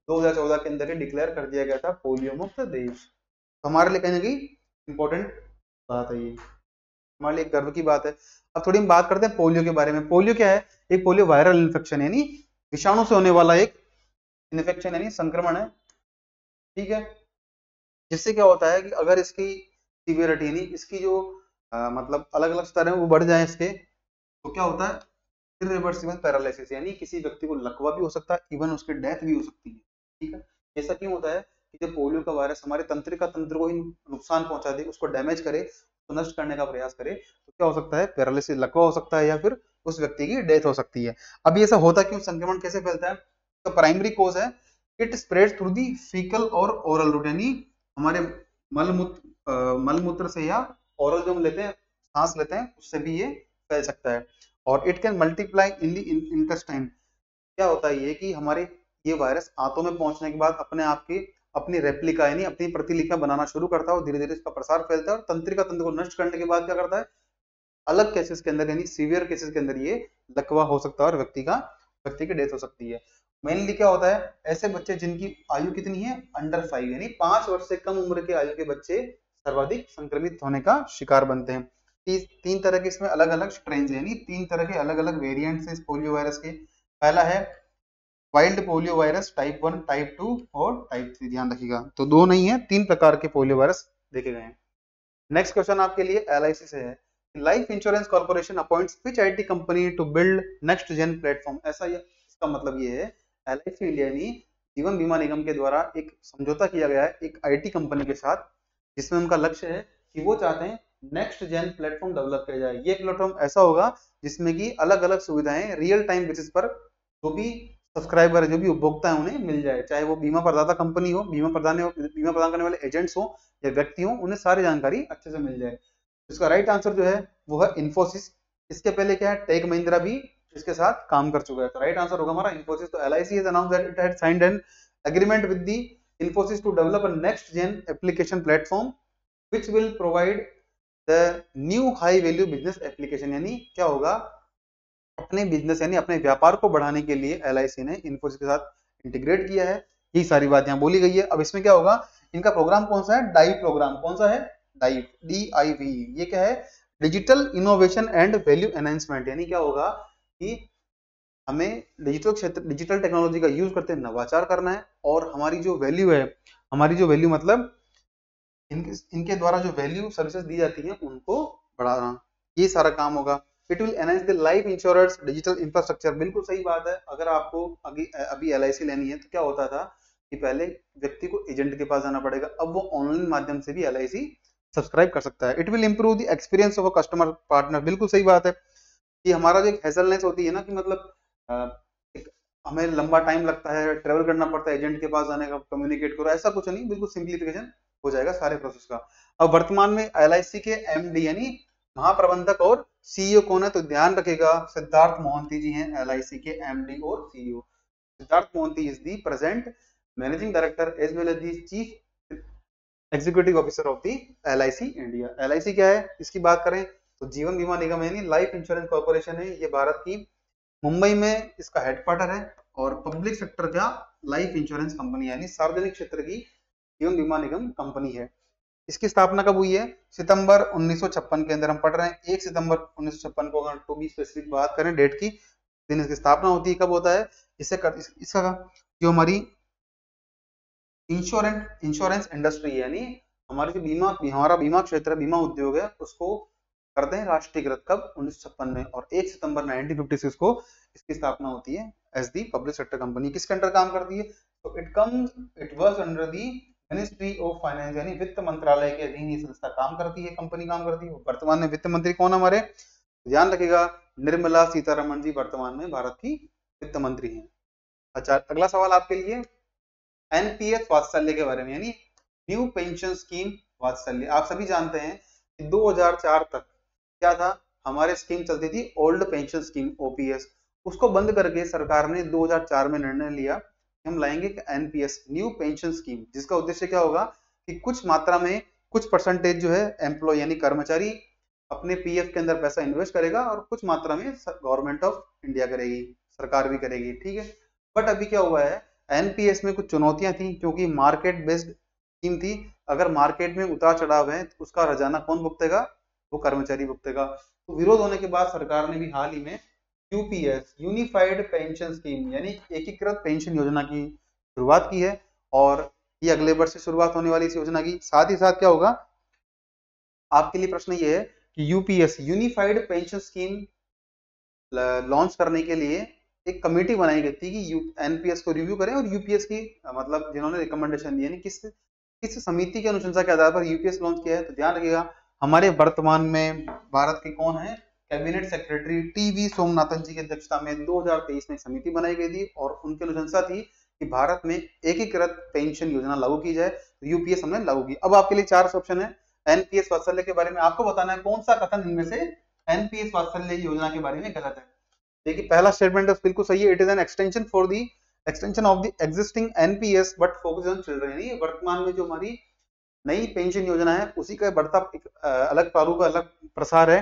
2014 के अंदर ही डिक्लेयर कर दिया गया था पोलियो मुक्त देश। तो हमारे लिए कहीं ना कहीं इंपॉर्टेंट बात है, ये हमारे लिए गर्व की बात है। अब थोड़ी हम बात करते हैं पोलियो के बारे में। पोलियो क्या है? एक पोलियो वायरल इन्फेक्शन यानी विषाणु से होने वाला एक इन्फेक्शन यानी संक्रमण है। ठीक है, जिससे क्या होता है कि अगर इसकी सीवियरिटी यानी इसकी जो मतलब अलग अलग स्तर है वो बढ़ जाए इसके, तो क्या होता है? इरिवर्सिबल पैरालिसिस यानी किसी व्यक्ति को लकवा भी हो सकता है, इवन उसकी डेथ भी हो सकती है। ठीक है, ऐसा क्यों होता है कि जब पोलियो का वायरस हमारे तंत्रिका तंत्र को ही नुकसान पहुंचा दे, उसको डैमेज करे, तो नष्ट करने का प्रयास करे, तो क्या हो सकता है? पैरालिसिस, लकवा हो सकता है, या फिर उस व्यक्ति की डेथ हो सकती है। अब ऐसा होता क्यों? संक्रमण कैसे फैलता है? तो प्राइमरी कोज है it spreads through the faecal और ओरल रूट यानी हमारे मलमूत्र से या ओरल जो हम लेते हैं, सांस लेते हैं, उससे भी ये फैल सकता है। और it can multiply in the intestine. क्या होता है ये कि हमारे ये वायरस आंतों में पहुंचने के बाद अपने आप की अपनी रेप्लिका यानी अपनी प्रतिलिका बनाना शुरू करता है और धीरे धीरे इसका प्रसार फैलता है और तंत्रिका तंत्र को नष्ट करने के बाद क्या करता है? अलग केसेस के अंदर यानी सीवियर केसेस के अंदर ये लकवा हो सकता है और व्यक्ति की डेथ हो सकती है। मेनली क्या होता है? ऐसे बच्चे जिनकी आयु कितनी है? अंडर 5 यानी 5 वर्ष से कम उम्र के आयु के बच्चे सर्वाधिक संक्रमित होने का शिकार बनते हैं। तीन तरह के इसमें अलग अलग स्ट्रेन यानी 3 तरह के अलग अलग वेरिएंट्स हैं इस पोलियो वायरस के। पहला है wild polio virus type 1, type 2 और टाइप 3। ध्यान रखिएगा, तो 2 नहीं है, 3 प्रकार के पोलियो वायरस देखे गए हैं। नेक्स्ट क्वेश्चन आपके लिए LIC से है। Life insurance corporation appoints which IT company to build next gen platform. ऐसा इसका मतलब ये है LIC इंडिया यानी जीवन बीमा निगम के द्वारा एक समझौता किया गया है एक IT कंपनी के साथ, जिसमें उनका लक्ष्य है कि वो चाहते हैं नेक्स्ट जेन प्लेटफॉर्म डेवलप किया जाए। ये प्लेटफॉर्म ऐसा होगा जिसमें कि अलग अलग सुविधाएं रियल टाइम बेसिस पर जो भी सब्सक्राइबर जो भी उपभोक्ता है उन्हें मिल जाए, चाहे वो बीमा प्रदाता कंपनी हो, बीमा प्रदान करने वाले एजेंट्स हो या व्यक्ति हो, उन्हें सारी जानकारी अच्छे से मिल जाए। इसका राइट आंसर जो है वो है इन्फोसिस। इसके पहले क्या है? टेक महिंद्रा भी इसके साथ काम कर चुका है, तो राइट आंसर होगा हमारा इन्फोसिस। तो LIC has announced that it had signed an agreement with the Infosys to develop a next gen application platform which will provide the new high value business application। यानी क्या होगा? अपने बिजनेस यानी अपने व्यापार को बढ़ाने के लिए LIC ने इन्फोसिस के साथ इंटीग्रेट किया है। यही सारी बात यहाँ बोली गई है। अब इसमें क्या होगा? इनका प्रोग्राम कौन सा है? Dive program. कौन सा है? Dive, DIV। ये क्या है? Digital innovation and value enhancement. यानी क्या होगा कि हमें डिजिटल टेक्नोलॉजी का यूज करते नवाचार करना है और हमारी जो वैल्यू मतलब इनके द्वारा जो वैल्यू सर्विसेज दी जाती हैं उनको बढ़ाना, ये सारा काम होगा। It will enhance the life insurance digital infrastructure. बिल्कुल सही बात है। अगर आपको अभी LIC लेनी है तो क्या होता था कि पहले व्यक्ति को एजेंट के पास जाना पड़ेगा, अब वो ऑनलाइन माध्यम से भी LIC सब्सक्राइब कर सकता है। It will improve the experience of a customer partner. बिल्कुल सही बात है कि हमारा जो एक हैसलनेस होती है ना कि मतलब हमें लंबा टाइम लगता है, ट्रेवल करना पड़ता है एजेंट के पास जाने का, कम्युनिकेट करो, ऐसा कुछ नहीं, बिल्कुल सिंप्लीफिकेशन हो जाएगा सारे प्रोसेस का। अब वर्तमान में LIC के MD यानी महाप्रबंधक और CEO कौन है? तो ध्यान रखिएगा सिद्धार्थ मोहंती जी हैं LIC के MD और CEO। Siddharth Mohanty is the present managing director as well as the chief executive officer of the LIC India. LIC क्या है? इसकी बात करें तो जीवन बीमा निगम यानी लाइफ इंश्योरेंस कॉर्पोरेशन है। ये भारत की मुंबई में इसका हेडक्वार्टर है और पब्लिक सेक्टर का लाइफ इंश्योरेंस कंपनी यानी सार्वजनिक क्षेत्र की जीवन बीमा निगम कंपनी है। इसकी स्थापना कब हुई है? सितंबर 1956 के अंदर। हम पढ़ रहे हैं 1 सितंबर 1956 को। अगर टू बी स्पेसिफिक बात करें डेट की, दिन इसकी स्थापना होती है। कब होता है? इसका जो हमारी इंश्योरेंस इंडस्ट्री यानी हमारी जो हमारा बीमा क्षेत्र, बीमा उद्योग है, उसको करते हैं राष्ट्रीयकृत। कब? 1956 में। और 1 सितंबर 1956 को इसकी स्थापना होती है as the public sector company. किसके अंडर काम करती है? तो it was under the ministry of finance यानी वित्त मंत्रालय के अधीन ये संस्था काम करती है, कंपनी काम करती है। वर्तमान में वित्त मंत्री कौन हमारे? ध्यान रखिएगा निर्मला सीतारमण जी वर्तमान में भारत की वित्त मंत्री हैं। अच्छा, अगला सवाल आपके लिए NPS वात्सल्य के बारे में यानी न्यू पेंशन स्कीम वात्सल्य। आप सभी जानते हैं कि 2004 तक क्या था? हमारे स्कीम चलती थी ओल्ड पेंशन स्कीम OPS। उसको बंद करके सरकार ने 2004 में निर्णय लिया कि हम लाएंगे NPS न्यू पेंशन स्कीम, जिसका उद्देश्य क्या होगा कि कुछ मात्रा में कुछ परसेंटेज जो है एम्प्लॉय यानी कर्मचारी अपने पीएफ के अंदर पैसा इन्वेस्ट करेगा और कुछ मात्रा में गवर्नमेंट ऑफ इंडिया करेगी, सरकार भी करेगी, ठीक है। बट अभी क्या हुआ है, एनपीएस में कुछ चुनौतियां थी क्योंकि मार्केट बेस्ड स्कीम थी। अगर मार्केट में उतार चढ़ाव है तो उसका हर्जाना कौन भुगतेगा, वो कर्मचारी भुगतेगा। तो विरोध होने के बाद सरकार ने भी हाल ही में यूपीएस यूनिफाइड पेंशन स्कीम यानी एकीकृत पेंशन योजना की शुरुआत की है और ये अगले वर्ष से शुरुआत होने वाली इस योजना की। साथ ही साथ क्या होगा, आपके लिए प्रश्न ये है कि UPS unified pension scheme launch करने के लिए एक कमेटी बनाई गई थी कि एनपीएस को रिव्यू करें और यूपीएस की मतलब जिन्होंने रिकमेंडेशन दी यानी किस समिति के अनुशंसा के आधार पर यूपीएस लॉन्च किया है। तो ध्यान रखिएगा, हमारे वर्तमान में भारत के कौन है, कैबिनेट सेक्रेटरी टीवी सोमनाथन जी की अध्यक्षता में 2023 में समिति बनाई गई थी और उनकी अनुशंसा थी कि भारत में एकीकृत पेंशन योजना लागू की जाए। तो यूपीएस हमने लागू की। अब आपके लिए 4 ऑप्शन है एनपीएस वात्सल्य के बारे में, आपको बताना है कौन सा कथन इनमें से एनपीएस वात्सल्य योजना के बारे में गलत है। देखिए पहला स्टेटमेंट बिल्कुल सही है, it is an extension of the existing NPS but focus on children, यानी वर्तमान में जो हमारी नई पेंशन योजना है उसी का बढ़ता अलग प्रारूप का अलग प्रसार है,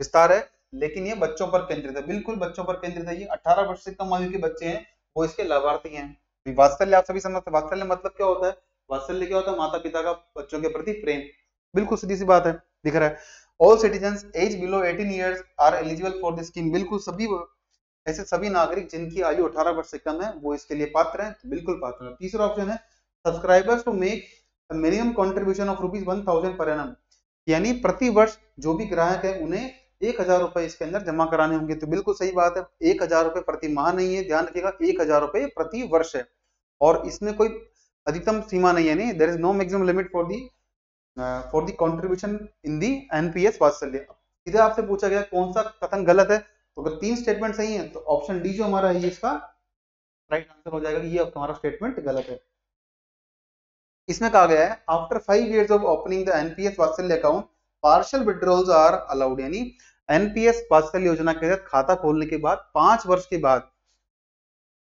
विस्तार है, लेकिन ये बच्चों पर केंद्रित है, बिल्कुल बच्चों पर केंद्रित है। ये 18 वर्ष से कम आयु के बच्चे हैं वो इसके लाभार्थी हैं। वात्सल्य आप सभी समझते हैं, वात्सल्य मतलब क्या होता है, वात्सल्य क्या होता है, माता पिता का बच्चों के प्रति प्रेम, बिल्कुल सीधी सी बात है, दिख रहा है। All citizens age below 18 years are eligible for this scheme, बिल्कुल सभी ऐसे सभी नागरिक जिनकी आयु 18 वर्ष से कम है वो इसके लिए पात्र हैं, बिल्कुल पात्र है। तीसरा ऑप्शन है subscribers to make minimum contribution of ₹1000 पर एनम, यानी प्रति वर्ष जो भी ग्राहक है उन्हें 1000 रुपए इसके अंदर जमा कराने होंगे। तो बिल्कुल सही बात है, 1000 रुपए प्रति माह नहीं है, ध्यान रखिएगा 1000 रुपए प्रति वर्ष है और इसमें कोई अधिकतम सीमा नहीं है, नहीं there is no maximum limit for the contribution in the NPS Vatsalya. सीधे आपसे पूछा गया कौन सा कथन गलत है, तो अगर 3 स्टेटमेंट सही है तो ऑप्शन डी जो हमारा है ये इसका राइट आंसर हो जाएगा कि ये हमारा स्टेटमेंट गलत है। इसमें कहा गया है after 5 years of opening the NPS Vatsalya account partial withdrawals are allowed, यानी एनपीएस वात्सल्य योजना के तहत खाता खोलने के बाद 5 वर्ष के बाद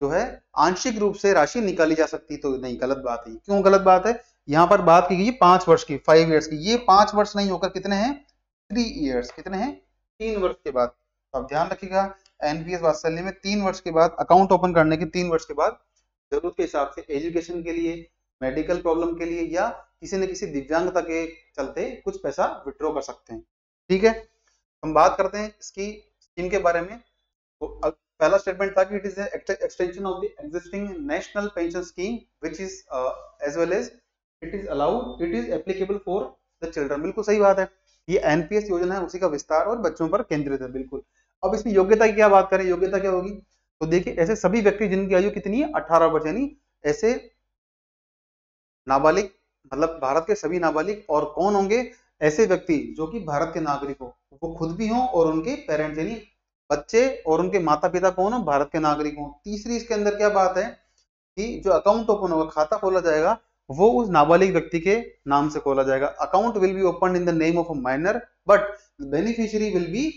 जो है आंशिक रूप से राशि निकाली जा सकती। तो नहीं, गलत बात है। क्यों गलत बात है, यहाँ पर बात की गई 5 वर्ष की, 5 years की, ये 5 वर्ष नहीं होकर कितने हैं, 3 years, कितने हैं, 3 वर्ष के बाद। तो आप ध्यान रखिएगा एनपीएस वात्सल्य में 3 वर्ष के बाद अकाउंट ओपन करने के 3 वर्ष के बाद जरूरत के हिसाब से एजुकेशन के लिए, मेडिकल प्रॉब्लम के लिए या किसी न किसी दिव्यांगता के चलते कुछ पैसा विड्रॉ कर सकते हैं, ठीक है। हम बात करते हैं इसकी स्कीम के बारे में। तो पहला स्टेटमेंट था कि it is extension of the existing national pension scheme which is as well as it is allowed, it is applicable for the children, बिल्कुल सही बात है। ये एनपीएस योजना है उसी का विस्तार और बच्चों पर केंद्रित है, बिल्कुल। अब इसमें योग्यता की क्या बात करें, योग्यता क्या होगी, तो देखिए ऐसे सभी व्यक्ति जिनकी आयु कितनी है, 18 वर्ष, यानी ऐसे नाबालिग, मतलब भारत के सभी नाबालिग, और कौन होंगे, ऐसे व्यक्ति जो कि भारत के नागरिक हो, वो खुद भी हों और उनके पेरेंट्स यानी बच्चे और उनके माता पिता कौन हो, भारत के नागरिक हों। तीसरी इसके अंदर क्या बात है कि जो अकाउंट ओपन होगा, खाता खोला जाएगा, वो उस नाबालिग व्यक्ति के नाम से खोला जाएगा। Account will be open in the name of a minor but beneficiary will be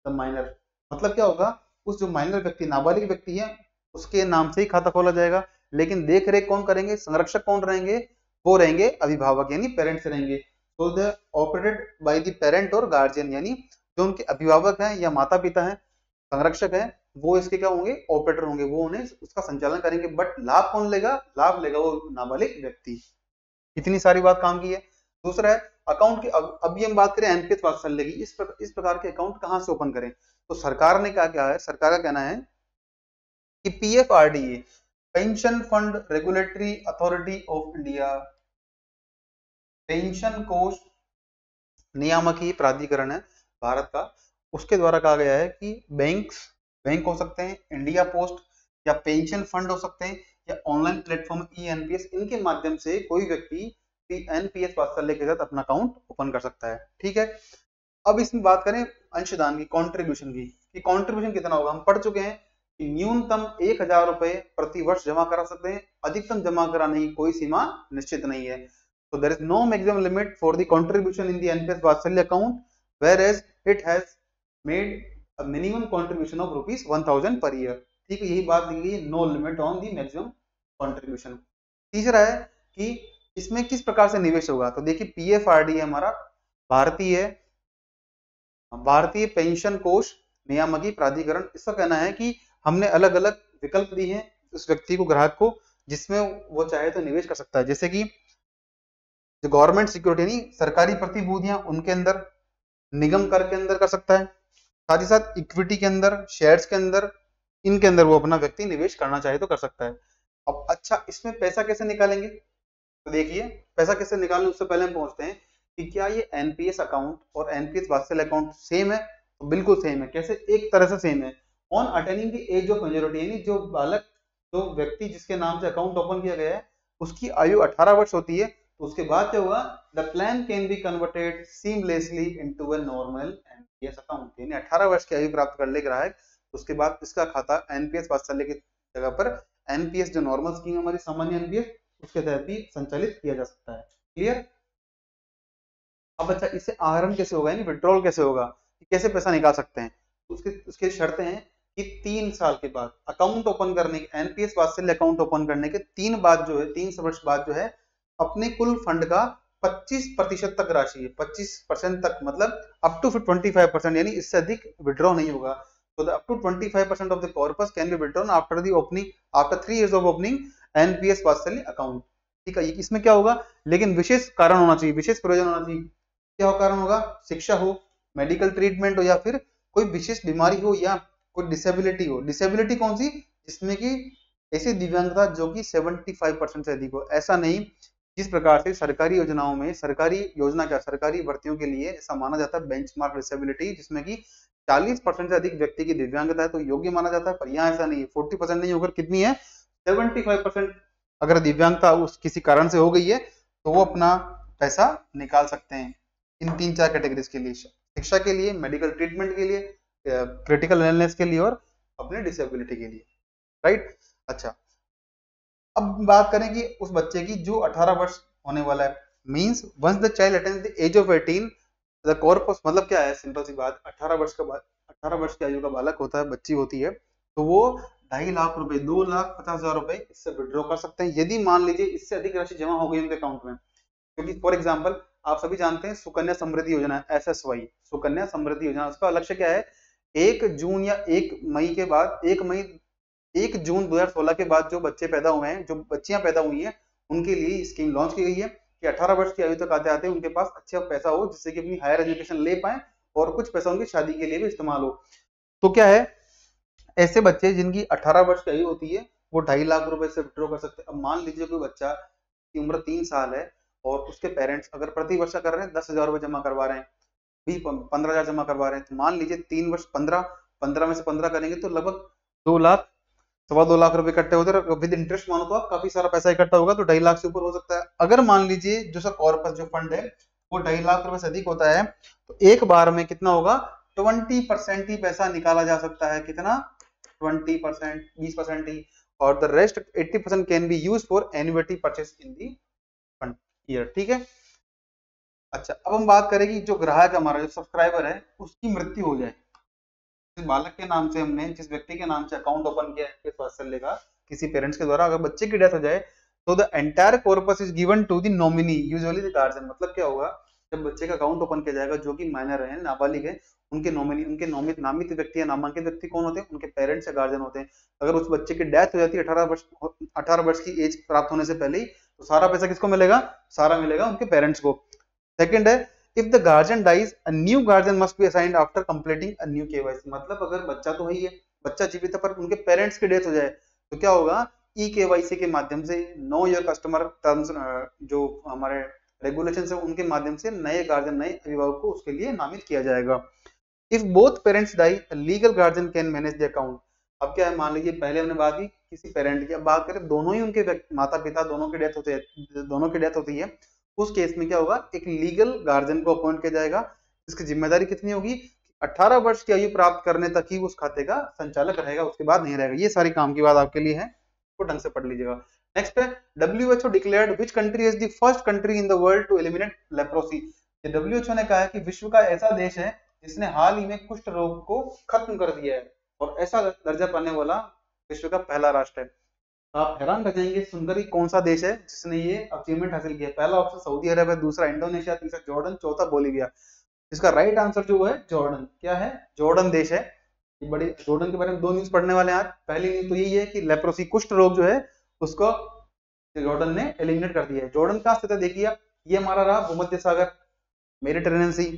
the minor, मतलब क्या होगा, उस जो माइनर व्यक्ति, नाबालिग व्यक्ति है, उसके नाम से ही खाता खोला जाएगा, लेकिन देख रेख कौन करेंगे, संरक्षक कौन रहेंगे, वो रहेंगे अभिभावक यानी पेरेंट्स रहेंगे। तो the operated by the parent और गार्जियन, यानी जो उनके अभिभावक हैं या माता पिता हैं, संरक्षक हैं, वो इसके क्या होंगे, ऑपरेटर होंगे, वो उन्हें उसका संचालन करेंगे। बट लाभ कौन लेगा, लाभ लेगा वो नाबालिग व्यक्ति। इतनी सारी बात काम की है। दूसरा है अकाउंट की, अभी हम बात करें एनपीएस वात्सल्य की, इस प्रकार के अकाउंट कहां से ओपन करें, तो सरकार ने क्या है, सरकार का कहना है कि PFRDA pension fund regulatory authority of India, pension कोष नियामकीय प्राधिकरण है भारत का, उसके द्वारा कहा गया है कि बैंक हो सकते हैं, इंडिया पोस्ट या पेंशन फंड हो सकते हैं, या ऑनलाइन प्लेटफॉर्म ई एनपीएस, इनके माध्यम से कोई व्यक्ति एनपीएस वात्सल्य के साथ अपना अकाउंट ओपन कर सकता है, ठीक है। अब इसमें बात करें अंशदान की, कॉन्ट्रीब्यूशन की, कि कॉन्ट्रीब्यूशन कितना होगा। हम पढ़ चुके हैं कि न्यूनतम 1000 रुपए प्रति वर्ष जमा करा सकते हैं, अधिकतम जमा कराने की कोई सीमा निश्चित नहीं है। So there is no maximum limit for the contribution in the NPS Vatsalya account, whereas it has made a minimum contribution of ₹1000 per year. ठीक है, यही बात लिखी गई है, no limit on the maximum contribution। तीसरा है कि इसमें किस प्रकार से निवेश होगा? तो देखिए पीएफआरडी हमारा भारतीय भारतीय पेंशन कोष नियामकी प्राधिकरण, इसका कहना है कि हमने अलग अलग विकल्प दिए हैं उस व्यक्ति को, ग्राहक को, जिसमें वो चाहे तो निवेश कर सकता है। जैसे कि जो गवर्नमेंट सिक्योरिटी नहीं, सरकारी प्रतिभूतियां, उनके अंदर, निगम कर के अंदर कर सकता है, साथ ही साथ इक्विटी के अंदर, शेयर्स के अंदर, इनके अंदर वो अपना व्यक्ति निवेश करना चाहे तो कर सकता है। अब अच्छा, इसमें पैसा कैसे निकालेंगे? तो देखिए पैसा कैसे निकालने, उससे पहले हम पहुंचते हैं कि क्या ये एनपीएस अकाउंट और एनपीएस वात्सल्य अकाउंट सेम है? तो बिल्कुल सेम है। कैसे? एक तरह से सेम है। On attaining the age of majority, यानी जो बालक, जो व्यक्ति जिसके नाम से अकाउंट ओपन किया गया है, उसकी आयु 18 वर्ष होती है, तो उसके बाद क्या होगा? The plan can be converted seamlessly into a normal NPS account, यानी 18 वर्ष की आयु प्राप्त कर ले ग्राहक, उसके बाद इसका खाता एनपीएस वात्सल्य की जगह पर एनपीएस, जो नॉर्मल स्कीम हमारी सामान्य एनपीएस, उसके तहत भी संचालित किया जा सकता है। क्लियर? अब अच्छा, इससे आहरण कैसे होगा, यानी विड्रॉल कैसे होगा, कैसे पैसा निकाल सकते हैं? उसके उसके शर्तें हैं कि 3 साल के बाद अकाउंट ओपन करने के, एनपीएस वात्सल्य अकाउंट ओपन करने के 3 वर्ष बाद जो है, अपने कुल फंड का 25% तक राशि है, 25% तक, मतलब अप टू 25%, यानी इससे अधिक विड्रॉ नहीं होगा। तो the up to 25% of the corpus can be withdrawn after the opening, after 3 years of opening NPS Vatsalya account. ठीक है, इसमें क्या होगा? लेकिन विशेष कारण होना चाहिए, विशेष प्रयोजन होना चाहिए। क्या कारण होगा? शिक्षा हो, मेडिकल ट्रीटमेंट हो, या फिर कोई विशेष बीमारी हो, या कोई डिसेबिलिटी हो। डिसेबिलिटी कौन सी? जिसमें कि ऐसी दिव्यांगता जो कि 75% से अधिक हो। ऐसा नहीं जिस प्रकार से सरकारी योजनाओं में, सरकारी योजना क्या, सरकारी भर्तियों के लिए ऐसा माना जाता है बेंचमार्क डिसेबिलिटी, जिसमें कि 40% से अधिक व्यक्ति की दिव्यांगता है तो योग्य माना जाता है, पर यहाँ ऐसा नहीं है। 40% नहीं होकर कितनी है? 75% अगर दिव्यांगता उस किसी कारण से हो गई है तो वो अपना पैसा निकाल सकते हैं इन 3-4 कैटेगरीज के लिए, शिक्षा के लिए, मेडिकल ट्रीटमेंट के लिए, क्रिटिकल इलनेस के लिए, और अपने डिसेबिलिटी के लिए। राइट? अच्छा, अब बात करें कि उस बच्चे की जो 18 वर्ष होने वाला है, means once the child attends the age of 18 the corpus, मतलब क्या है? सिंपल सी बात, 18 वर्ष का 18 वर्ष की आयु का बालक होता है, बच्ची होती है, तो वो 2.5 लाख रुपए, 2,50,000 रुपए इससे विड्रॉ कर सकते हैं, यदि मान लीजिए इससे अधिक राशि जमा हो गई उनके अकाउंट में। क्योंकि फॉर एग्जाम्पल आप सभी जानते हैं सुकन्या समृद्धि योजना, एसएसवाई, सुकन्या समृद्धि योजना, उसका लक्ष्य क्या है? 1 जून या 1 मई के बाद, 1 जून 2016 के बाद जो बच्चे पैदा हुए हैं, जो बच्चियां पैदा हुई हैं, उनके लिए स्कीम लॉन्च की गई है कि 18 वर्ष की आयु तक आते आते उनके पास अच्छा पैसा हो, जिससे कि अपनी हायर एजुकेशन ले पाए और कुछ पैसा उनकी शादी के लिए भी इस्तेमाल हो। तो क्या है, ऐसे बच्चे जिनकी 18 वर्ष की आयु होती है वो 2.5 लाख रुपए से विड्रॉ कर सकते हैं। अब मान लीजिए कोई बच्चा की उम्र 3 साल है और उसके पेरेंट्स अगर प्रति वर्ष कर रहे हैं 10,000 रुपए जमा करवा रहे हैं, 15,000 जमा करवा रहे हैं, तो मान लीजिए 3 वर्ष 15 में से 15 करेंगे तो लगभग 2 लाख, 2.25 लाख रुपए इकट्ठे होते हैं। विद इंटरेस्ट मानो तो आप काफी सारा पैसा इकट्ठा होगा, तो 2.5 लाख से ऊपर हो सकता है। अगर मान लीजिए जो सा कॉर्पस, जो फंड है, वो 2.5 लाख रुपए से अधिक होता है, तो एक बार में कितना होगा? 20% ही पैसा निकाला जा सकता है। कितना? 20%, 20% ही, और the rest 80% can be use for annuity purchase in the fund year. ठीक है? अच्छा, अब हम बात करें कि जो ग्राहक हमारा, जो सब्सक्राइबर है, उसकी मृत्यु हो जाए, जिस बालक के नाम से हमने, जिस व्यक्ति के नाम से अकाउंट ओपन किया है वात्सल्य का, किसी पेरेंट्स के द्वारा, अगर बच्चे की डेथ हो जाए तो the entire corpus is given to the nominee, usually the guardian. मतलब क्या होगा? जब बच्चे का अकाउंट ओपन किया जाएगा, जो कि माइनर है, नाबालिग है, उनके नॉमिनी, उनके नामित व्यक्ति या नामांकित व्यक्ति कौन होते हैं? उनके पेरेंट्स या गार्जियन होते हैं। अगर उस बच्चे की डेथ हो जाती है 18 वर्ष की एज प्राप्त होने से पहले ही, तो सारा पैसा किसको मिलेगा? सारा मिलेगा उनके पेरेंट्स को। सेकंड है, if the guardian dies a new guardian must be assigned after completing a new KYC। मतलब अगर बच्चा तो है ही है, बच्चा जीवित है, पर उनके पेरेंट्स की डेथ हो जाए तो क्या होगा? KYC के माध्यम से, नो योर कस्टमर टर्म्स, जो हमारे रेगुलेशन है उनके माध्यम से नए गार्जियन, नए अभिभावक को उसके लिए नामित किया जाएगा। If both parents die legal guardian can manage the account. अब क्या है, मान लीजिए पहले हमने बात की किसी पेरेंट की, अब बात करें दोनों ही उनके माता पिता, दोनों की डेथ होती है, उस केस में क्या होगा? एक लीगल गार्जियन को अपॉइंट किया जाएगा। इसकी जिम्मेदारी कितनी होगी? 18 वर्ष की आयु प्राप्त करने तक ही उस खाते का संचालक रहेगा, उसके बाद नहीं रहेगा। ये सारी काम की बात आपके लिए है, तो ढंग से पढ़ लीजिएगा। नेक्स्ट है, WHO declared which country is the first country in the world to eliminate leprosy. WHO ने कहा है कि विश्व का ऐसा देश है जिसने हाल ही में कुष्ठ रोग को खत्म कर दिया है, और ऐसा दर्जा पाने वाला विश्व का पहला राष्ट्र है। तो आप हैरान रह जाएंगे सुनकर कि कौन सा देश है जिसने ये अचीवमेंट हासिल किया। पहला ऑप्शन सऊदी अरब है, दूसरा इंडोनेशिया, तीसरा जॉर्डन, चौथा बोलीविया। इसका राइट आंसर जो है जॉर्डन, क्या है, जॉर्डन देश है। ये बड़ी जॉर्डन के बारे में दो न्यूज पढ़ने वाले हैं आज। पहली न्यूज तो यही है कि लेप्रोसी कुष्ठ रोग जो है उसको जॉर्डन ने एलिमिनेट कर दिया है। जॉर्डन कहाँ स्थित है देखिए आप, ये हमारा रहा भूमध्य सागर, मेडिटेरेनियन सी,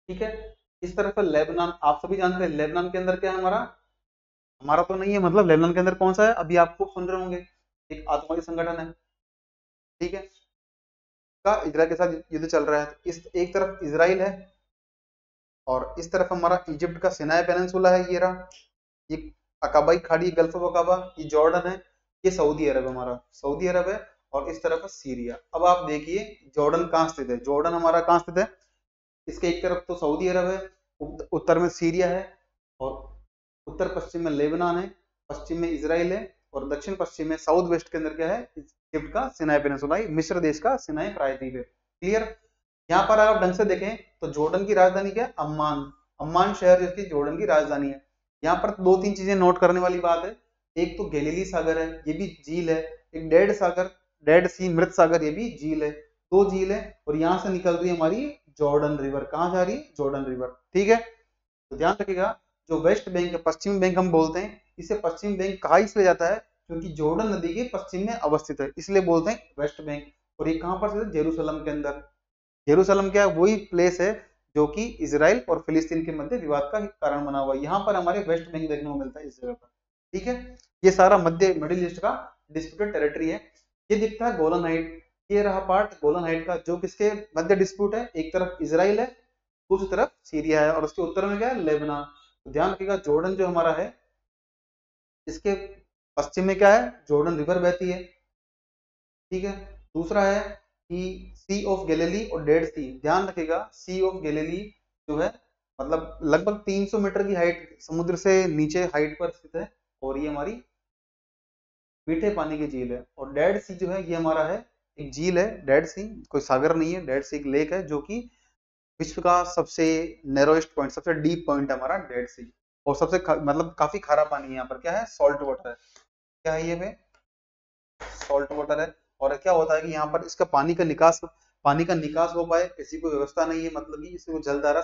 ठीक है। इस तरफ है लेबनान, आप सभी जानते हैं लेबनान के अंदर क्या है हमारा, हमारा तो नहीं है, मतलब लेबनान के अंदर कौन सा है अभी आप खूब सुन रहे होंगे, एक आतंकवादी संगठन है, ठीक है, का इजराइल के साथ युद्ध चल रहा है। इस एक तरफ इजराइल है और इस तरफ हमारा इजिप्ट का सिनाई पेनिनसुला है, ये रहा, ये अकाबाई खाड़ी, गल्फ ऑफ अकाबा, ये जॉर्डन है, ये सऊदी अरब हमारा, सऊदी अरब है, और इस तरफ है सीरिया। अब आप देखिए जॉर्डन कहाँ स्थित है, जॉर्डन हमारा कहाँ स्थित है, इसके एक तरफ तो सऊदी अरब है, उत्तर में सीरिया है, और उत्तर पश्चिम में लेबनान है, पश्चिम में इजराइल है, और दक्षिण पश्चिम में साउथ वेस्ट के अंदर क्या है, इजिप्ट का सिनाई पेनिनसुला, मिस्र देश का सिनाई प्रायद्वीप है। क्लियर। यहाँ पर अगर आप ढंग से देखें तो जॉर्डन की राजधानी क्या है, अम्मान, अम्मान शहर जिसकी जॉर्डन की राजधानी है। यहाँ पर दो तीन चीजें नोट करने वाली बात है, एक तो गैलीली सागर है, ये भी झील है, एक डेड सागर, डेड सी, मृत सागर, ये भी झील है, दो झील है, और यहाँ से निकल रही है हमारी जॉर्डन रिवर, कहाँ जा रही है, जॉर्डन रिवर, ठीक है। तो ध्यान रखिएगा, जो वेस्ट बैंक है, पश्चिमी बैंक हम बोलते हैं, इसे पश्चिमी बैंक कहा इसलिए जाता है क्योंकि जॉर्डन नदी के पश्चिम में अवस्थित है, इसलिए बोलते हैं वेस्ट बैंक। और ये कहां पर स्थित है, जेरूसलम के अंदर। जेरूसलम क्या है, वही प्लेस है जो कि इजराइल और फिलिस्तीन के मध्य विवाद का कारण बना हुआ है, यहाँ पर हमारे वेस्ट बैंक देखने को मिलता है इस जगह पर, ठीक है। ये सारा मध्य मिडिल ईस्ट का डिस्प्यूटेड टेरिटरी है। ये दिखता है गोलन हाइट, ये रहा पार्ट गोलन हाइट का जो किसके मध्य डिस्प्यूट है, एक तरफ इजराइल है, दूसरी तरफ सीरिया है, और उसके उत्तर में क्या है, लेबनान। तो ध्यान रखिएगा जॉर्डन जो हमारा है इसके पश्चिम में क्या है, जॉर्डन रिवर बहती है, ठीक है। दूसरा है कि सी ऑफ गैलिली और डेड सी, ध्यान रखिएगा सी ऑफ गैलिली जो है मतलब लगभग 300 मीटर की हाइट, समुद्र से नीचे हाइट पर स्थित है, और ये हमारी मीठे पानी की झील है। और डेड सी जो है ये हमारा है एक झील है, डेड सी कोई सागर नहीं है, डेड सी एक लेक है जो कि विश्व का सबसे नैरोएस्ट पॉइंट, सबसे डीप पॉइंट है हमारा डेड सी, और सबसे मतलब काफी खारा पानी है यहाँ पर, क्या है, सॉल्ट वाटर है, क्या है ये पे, सॉल्ट वाटर है। और क्या होता है कि यहाँ पर इसका पानी का निकास हो पाए ऐसी कोई व्यवस्था नहीं है, मतलब कि इसे वो जलधारा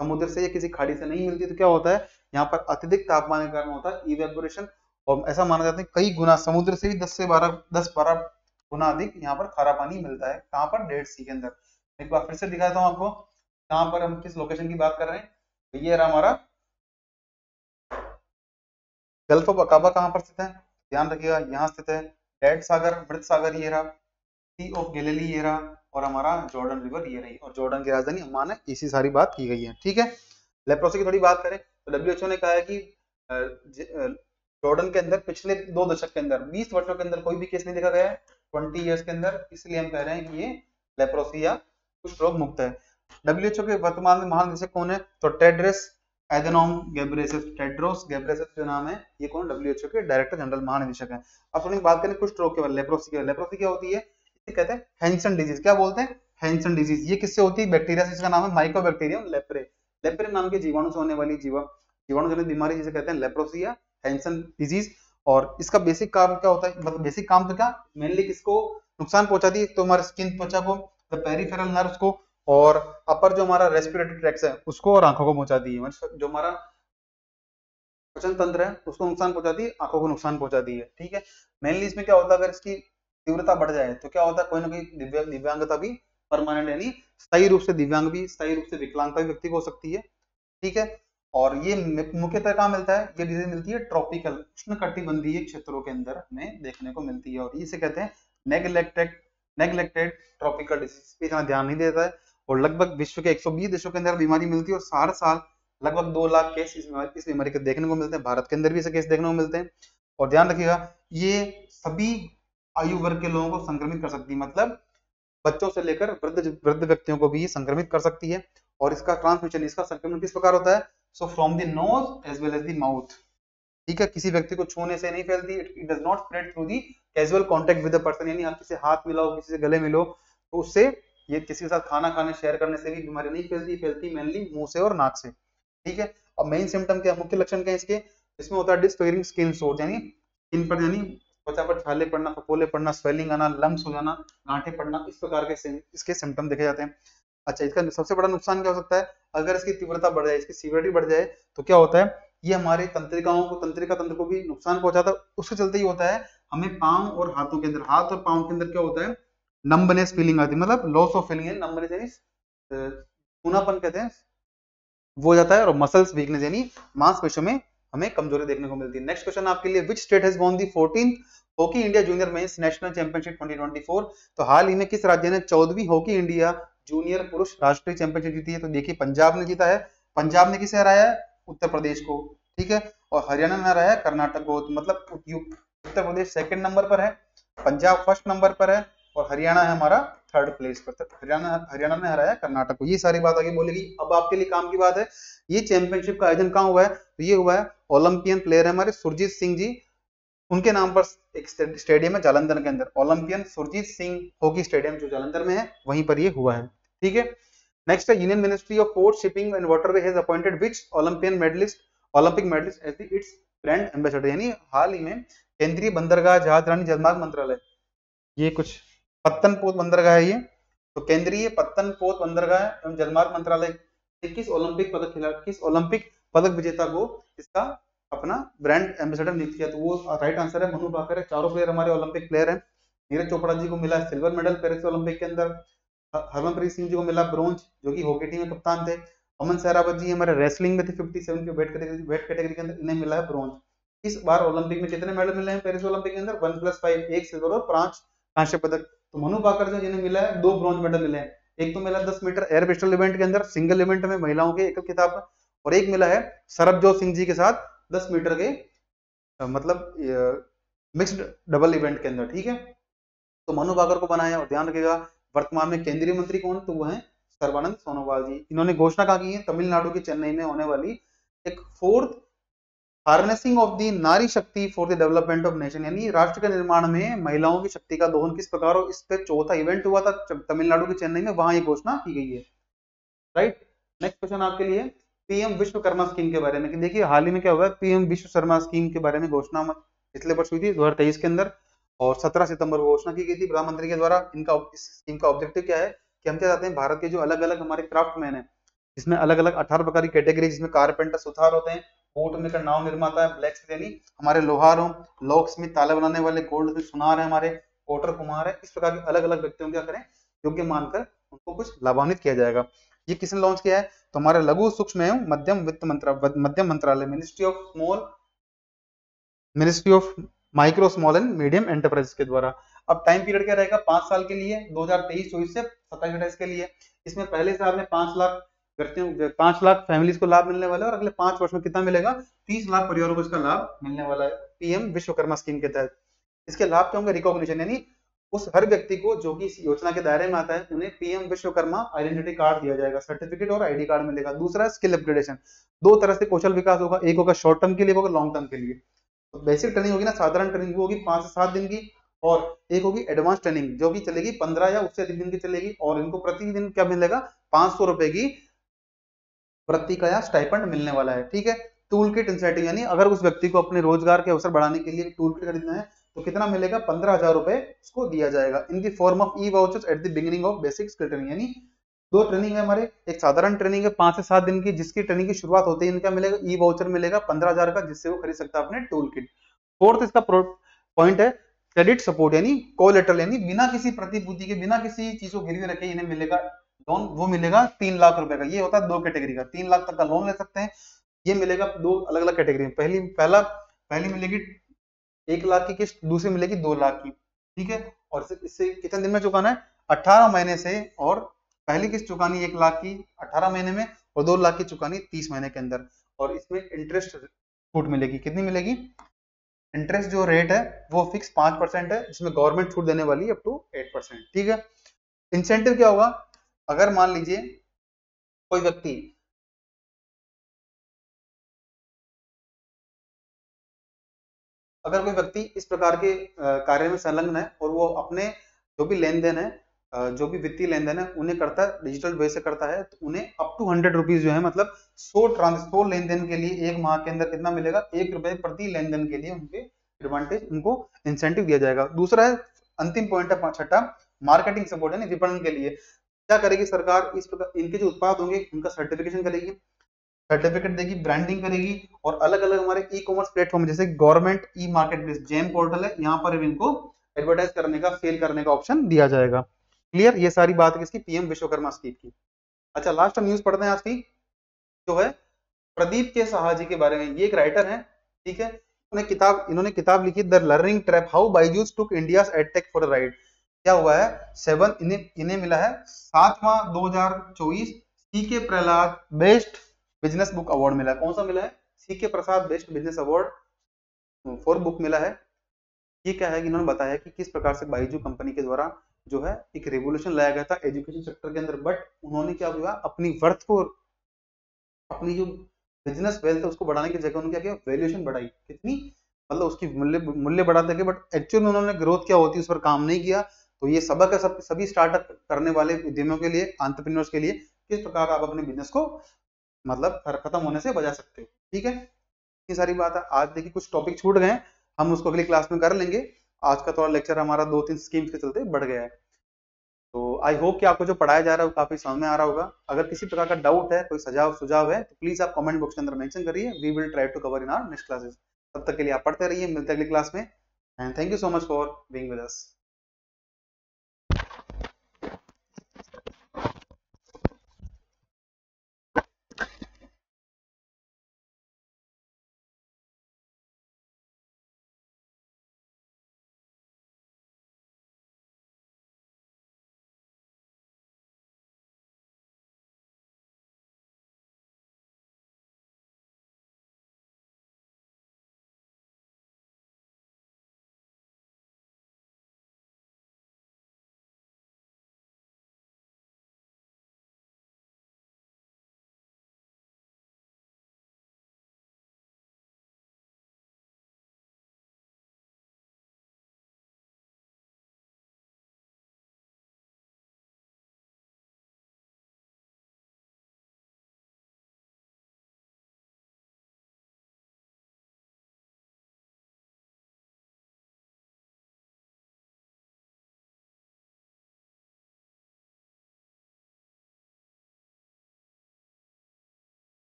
समुद्र से या किसी खाड़ी से नहीं मिलती, तो क्या होता है यहाँ पर अत्यधिक तापमान के कारण होता है इवेपोरेशन, और ऐसा माना जाता है कई गुना समुद्र से भी 10 से 12 गुना अधिक यहाँ पर खारा पानी मिलता है, कहाँ पर, डेड सी के अंदर। एक बार फिर से दिखाता हूँ आपको कहाँ पर हम किस लोकेशन की बात कर रहे हैं। तो ये रहा हमारा गल्फ ऑफ अकाबा, कहाँ पर स्थित है, ध्यान रखिएगा यहाँ स्थित है, डेड सागर, मृत सागर ये रहा, सी ऑफ गैलिली ये रहा, और हमारा जॉर्डन रिवर ये रही, और जॉर्डन की राजधानी अम्मान है, इसी सारी बात की गई है, ठीक है। लेप्रोसी की थोड़ी बात करें तो डब्ल्यूएचओ ने कहा है कि जॉर्डन के अंदर पिछले 2 दशक के अंदर 20 वर्षों के अंदर कोई भी केस नहीं देखा गया है 20 ईयर्स के अंदर, इसलिए हम कह रहे हैं कि ये लेप्रोसी या कुछ रोग मुक्त है। डब्ल्यूएचओ के वर्तमान में महानिदेशक कौन है, तो Tedros Adhanom Ghebreyesus, Tedros Ghebreyesus जो नाम है, ये कौन, डब्ल्यूएचओ के डायरेक्टर जनरल महानिदेशक है। अब थोड़ी बात करें कुछ रोग के बारे में, लेप्रोसी के, लेप्रोसी क्या होती है, इसे कहते हैं हैंसन डिजीज, क्या बोलते हैं, हैंसन डिजीज। ये किससे होती है, बैक्टीरिया से, इसका नाम है माइकोबैक्टीरियम लेप्रे, लेप्रे नाम के जीवाणु से होने वाली जीवाणु जनित बीमारी जिसे कहते हैं लेप्रोसी या हैंसन डिजीज। और इसका बेसिक काम क्या होता है, मतलब बेसिक काम तो क्या, मेनली किसको नुकसान पहुंचाती है, तो हमारे स्किन, त्वचा को, पेरिफेरल नर्व्स को, और अपर जो हमारा रेस्पिरेटरी ट्रैक्ट है उसको, और आंखों को पहुंचाती है, मतलब जो हमारा पाचन तंत्र है उसको नुकसान पहुंचाती है, आंखों को नुकसान पहुंचाती है, ठीक है। मेनली इसमें क्या होता है, अगर इसकी तीव्रता बढ़ जाए तो क्या होता है, कोई ना कोई दिव्यांगता भी परमानेंट, यानी स्थायी रूप से दिव्यांग भी, स्थायी रूप से विकलांगता भी व्यक्ति को हो सकती है, ठीक है। और ये मुख्यतः कहाँ मिलता है, ये डिजीज मिलती है ट्रॉपिकल उष्णकटिबंधीय क्षेत्रों के अंदर हमें देखने को मिलती है, और इसे कहते हैं नेग्लेक्टेड ट्रॉपिकल डिजीज, पे इतना ध्यान नहीं देता है। और लगभग विश्व के 120 देशों के अंदर बीमारी मिलती है, और हर साल लगभग 2 लाख केस इस बीमारी के देखने को मिलते हैं, भारत के अंदर भी ऐसे केस देखने को मिलते हैं। और ध्यान रखिएगा ये सभी आयु वर्ग के लोगों को संक्रमित कर सकती है, मतलब बच्चों से लेकर वृद्ध व्यक्तियों को भी ये संक्रमित कर सकती है। और इसका ट्रांसमिशन, इसका संक्रमण किस प्रकार होता है, so from the nose as well as the mouth, ठीक है, किसी व्यक्ति को छूने से नहीं फैलती, it does not spread through the casual contact with the person, यानी आप किसी से हाथ मिलाओ, किसी से गले मिलो तो उससे, ये किसी के साथ खाना खाने शेयर करने से भी बीमारी नहीं फैलती, फैलती मेनली मुंह से और नाक से, ठीक है। अब मेन सिम्टम क्या, मुख्य लक्षण क्या है इसके, इसमें होता है डिसफिगरिंग स्किन सोर्स, यानी स्किन पर यानी त्वचा पर छाले पड़ना, फफोले पड़ना, स्वेलिंग आना, लम्स हो जाना, गांठें पड़ना, इस प्रकार के इसके सिम्टम देखे जाते हैं। अच्छा, इसका सबसे बड़ा नुकसान क्या हो सकता है? अगर इसकी तीव्रता बढ़ जाए, इसकी सीवियरिटी बढ़ जाए, तो क्या होता है, ये हमारे तंत्रिकाओं को, तंत्रिका तंत्र को भी नुकसान पहुंचाता है। उसके चलते ही होता है हमें पाँव और हाथों के अंदर, हाथ और पाँव के अंदर क्या होता है, नंबनेस फीलिंग आती है, मतलब लॉस ऑफ फीलिंग है, नंबनेस यानी सूनापन कहते हैं, वो हो जाता है, और मसल्स वीकनेस यानी मांसपेशियों में हमें कमजोरी देखने को मिलती है। नेक्स्ट क्वेश्चन आपके लिए, which state has won the 14th hockey India junior mains national championship 2024? तो हाल ही में किस राज्य ने 14वीं हॉकी इंडिया जूनियर पुरुष राष्ट्रीय चैंपियनशिप जीती है? तो देखिए, पंजाब ने जीता है। पंजाब ने किसे हराया है? उत्तर प्रदेश को, ठीक है। और हरियाणा ने हराया है कर्नाटक को। तो मतलब उत्तर प्रदेश सेकंड नंबर पर है, पंजाब फर्स्ट नंबर पर है, और हरियाणा है हमारा थर्ड प्लेस पर। हरियाणा ने हराया कर्नाटक को। ये सारी बात आगे बोलेगी। अब आपके लिए काम की बात है, ये चैंपियनशिप का आयोजन कहाँ हुआ है? तो ये हुआ है, ओलंपियन प्लेयर है हमारे सुरजीत सिंह जी, उनके नाम पर एक स्टेडियम है जालंधर के अंदर, Olympian Surjit Singh hockey stadium जो जालंधर में है, वहीं पर ये हुआ है, ठीक है। नेक्स्ट है, union ministry of port shipping and waterway has appointed which Olympic medalist as its brand ambassador? यानी हाल ही में केंद्रीय बंदरगाह जहाज रानी जलमार्ग मंत्रालय, ये कुछ पत्तनपोत बंदरगाह है ये, तो केंद्रीय पत्तनपोत बंदरगाह एवं जलमार्ग मंत्रालय किस ओलंपिक पदक विजेता को इसका अपना ब्रांड एम्बेसडर नियुक्त किया? तो वो राइट आंसर है मनु भाकर है। चारों प्लेयर हमारे ओलंपिक प्लेयर हैं। नीरज चोपड़ा जी को मिला सिल्वर मेडल पेरिस ओलंपिक के अंदर, हरमनप्रीत सिंह जी को मिला ब्रोंज, जो कि हॉकी टीम में कप्तान थे। अमन सहरावत जी हमारे रेसलिंग में थे 57 के वेट कैटेगरी के अंदर, इन्हें मिला है ब्रोंज। इस बार ओलंपिक में कितने मेडल मिले हैं पेरिस ओलंपिक के अंदर? 1+5, 1 सिल्वर और 5 कांस्य पदक। तो मनु भाकर जो जिन्हें मिला है 2 ब्रॉन्ज मेडल मिले हैं। एक तो मिला 10 मीटर एयर पिस्टल इवेंट के अंदर सिंगल इवेंट में महिलाओं के एकल खिताब, और एक मिला है सरबजोत सिंह जी के साथ 10 मीटर के मतलब मिक्स्ड डबल इवेंट के अंदर, ठीक है। तो मनु भाकर को बनाया। और ध्यान रखिएगा, वर्तमान में केंद्रीय मंत्री कौन? तो वो है सर्बानंद सोनोवाल जी। इन्होंने घोषणा कहा की है तमिलनाडु के चेन्नई में होने वाली एक 4th हार्नेसिंग ऑफ दी नारी शक्ति for the development of nation, यानी राष्ट्र के निर्माण में महिलाओं की शक्ति का दोहन किस प्रकार हो, इस पे चौथा इवेंट हुआ था तमिलनाडु के चेन्नई में, वहां ये घोषणा की गई है, राइट। नेक्स्ट क्वेश्चन आपके लिए, पीएम विश्वकर्मा स्कीम के बारे में। कि देखिए हाल ही में क्या हुआ है, पीएम विश्वकर्मा स्कीम के बारे में घोषणा पिछले वर्ष हुई थी 2023 के अंदर, और 17 सितंबर को घोषणा की गई थी प्रधानमंत्री के द्वारा। इनका इस स्कीम का ऑब्जेक्टिव क्या है कि हम क्या चाहते हैं, भारत के जो अलग अलग हमारे क्राफ्टमैन है, इसमें अलग अलग 18 प्रकार की कैटेगरी, जिसमें कारपेंटर सुथार होते हैं, बोट मेकर नाव निर्माता है, ब्लैक स्मिथ यानी हमारे लोहार हो, लॉक स्मिथ ताले बनाने वाले, गोल्ड स्मिथ सुनार है हमारे, पोटर कुम्हार है, इस प्रकार के अलग अलग व्यक्तियों क्या करें, योग्य मानकर उनको कुछ लाभान्वित किया जाएगा। ये किसने लॉन्च किया है? तो हमारे लघु सूक्ष्म एवं मध्यम मंत्रालय, ministry of micro small and medium enterprise के द्वारा। अब टाइम पीरियड क्या रहेगा? 5 साल के लिए, 2023-24 से 27-28 के लिए। इसमें पहले साल में 5 लाख व्यक्तियों, 5 लाख फैमिलीज को लाभ मिलने वाला है, और अगले 5 वर्ष में कितना मिलेगा? 30 लाख परिवारों को इसका लाभ मिलने वाला है पीएम विश्वकर्मा स्कीम के तहत। इसके लाभ क्या होंगे? रिकॉग्निशन, यानी उस हर व्यक्ति को जो कि इस योजना के दायरे में आता है, उन्हें पीएम विश्वकर्मा आइडेंटिटी कार्ड दिया जाएगा, सर्टिफिकेट और आईडी कार्ड मिलेगा। दूसरा स्किल अपग्रेडेशन, 2 तरह से कौशल विकास होगा, एक होगा शॉर्ट टर्म के लिए, होगा लॉन्ग टर्म के लिए। तो बेसिक ट्रेनिंग होगी ना, साधारण ट्रेनिंग वो होगी 5 से 7 दिन की, और एक होगी एडवांस ट्रेनिंग जो कि चलेगी 15 या उससे अधिक दिन की चलेगी, और इनको प्रतिदिन क्या मिलेगा? 500 रुपए की वृत्ति का या स्टाइपेंड मिलने वाला है, ठीक है। टूल किट इंसेंटिव, यानी अगर उस व्यक्ति को अपने रोजगार के अवसर बढ़ाने के लिए टूल किट खरीदना है तो कितना मिलेगा? 15,000 रुपए उसको दिया जाएगा in the form of E vouchers at the beginning of basic skill training. यानी 2 ट्रेनिंग है हमारे, एक साधारण ट्रेनिंग है 5 से 7 दिन की, जिसकी ट्रेनिंग की शुरुआत होते ही इनका मिलेगा ई वाउचर मिलेगा 15,000 का, जिससे वो खरीद सकता है अपने टूल किट। फोर्थ इसका पॉइंट है क्रेडिट सपोर्ट, यानी कोलेटरल, यानी बिना किसी प्रतिभूति के, बिना किसी चीज को गिरवी रखे इन्हें मिलेगा लोन, वो मिलेगा 3 लाख रुपए का। ये होता है 2 कैटेगरी का, 3 लाख तक का लोन ले सकते हैं। ये मिलेगा 2 अलग अलग कैटेगरी में, पहली मिलेगी 1 लाख की किस्त, दूसरी मिलेगी 2 लाख की, ठीक है। और इससे कितने दिन में चुकाना है? 18 महीने से, और पहली किस्त चुकानी 1 लाख की 18 महीने में, और 2 लाख की चुकानी 30 महीने के अंदर। और इसमें इंटरेस्ट छूट मिलेगी, कितनी मिलेगी? इंटरेस्ट जो रेट है वो फिक्स 5% है, जिसमें गवर्नमेंट छूट देने वाली है अप टू 8%, ठीक है। इंसेंटिव क्या होगा? अगर मान लीजिए कोई व्यक्ति इस प्रकार के कार्य में संलग्न है, और वो अपने जो भी लेन देन है जो भी वित्तीय लेन देन है उन्हें करता है, डिजिटल वे से करता है, तो उन्हें अप टू 100 रुपीज जो है, मतलब 100 लेन देन के लिए एक माह के अंदर कितना मिलेगा, 1 रुपए प्रति लेन देन के लिए उनके एडवांटेज, उनको इंसेंटिव दिया जाएगा। दूसरा है, अंतिम पॉइंट है छठा, मार्केटिंग सपोर्ट है, विपणन के लिए क्या करेगी सरकार, इस प्रकार इनके जो उत्पाद होंगे उनका सर्टिफिकेशन करेगी, सर्टिफिकेट देगी, ब्रांडिंग करेगी, और अलग अलग हमारे ई कॉमर्स प्लेटफॉर्म जैसे government e market place GeM portal है, यहाँ पर इनको एडवर्टाइज करने का, सेल करने का ऑप्शन दिया जाएगा। क्लियर, ये सारी बात है किसकी, पीएम विश्वकर्मा स्कीम की। अच्छा, लास्ट न्यूज पढ़ते हैं आज की, जो है प्रदीप के साहा जी के बारे में। ये एक राइटर है, ठीक है, इन्होंने किताब लिखी the learning trap, how Byju's took India's edtech for a ride. क्या हुआ है, इन्हें मिला है 7वां 2024 C K Prahalad best business book award मिला है। कौन सा मिला है, C K Prasad best business award for book मिला है। ये क्या है कि इन्होंने बताया कि किस प्रकार से बाइजू कंपनी के द्वारा जो है एक रेवोल्यूशन लाया गया था एजुकेशन सेक्टर के अंदर, बट उन्होंने क्या हुआ, अपनी वर्थ को, अपनी जो बिजनेस वेल्थ है उसको बढ़ाने की जगह उन्होंने क्या किया, वैल्यूएशन बढ़ाई, कितनी, मतलब उसकी मूल्य मूल्य बढ़ाते गए, बट एक्चुअल में उन्होंने ग्रोथ क्या होती है उस पर काम नहीं किया। तो ये सबक है सभी स्टार्टअप करने वाले उद्यमियों के लिए, एंटरप्रेन्योर्स के लिए, किस प्रकार आप अपने बिजनेस को मतलब खत्म होने से बचा सकते हो। ठीक है, ये सारी बात है। आज देखिए कुछ टॉपिक छूट गए हैं, हम उसको अगली क्लास में कर लेंगे। आज का थोड़ा लेक्चर हमारा 2-3 स्कीम्स के चलते बढ़ गया है। तो आई होप कि आपको जो पढ़ाया जा रहा है वो काफी समझ में आ रहा होगा। अगर किसी प्रकार का डाउट है, कोई सुझाव है, तो प्लीज आप कमेंट बॉक्स के अंदर मेंशन करिए, we will try to cover in our next classes. तब तक के लिए आप पढ़ते रहिए, मिलते हैं अगली क्लास में, and thank you so much for being with us.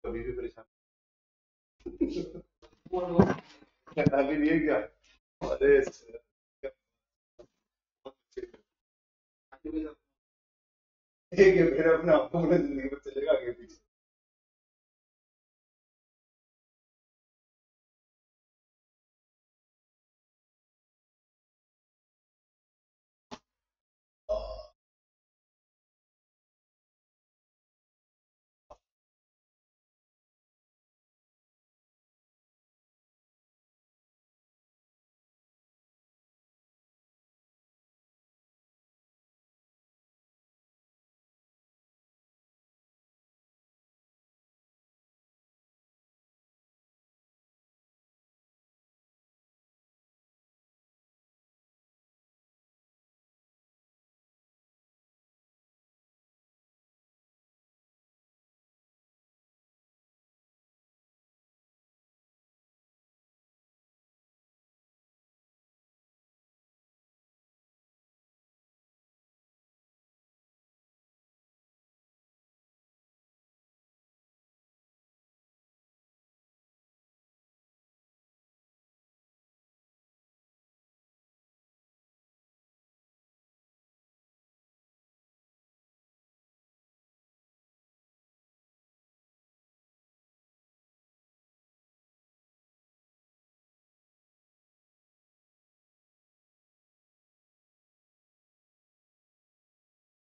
कभी भी परेशान अभी नहीं है क्या? अरे ठीक है, फिर अपने आपको अपने जिंदगी में चलेगा आगे पीछे।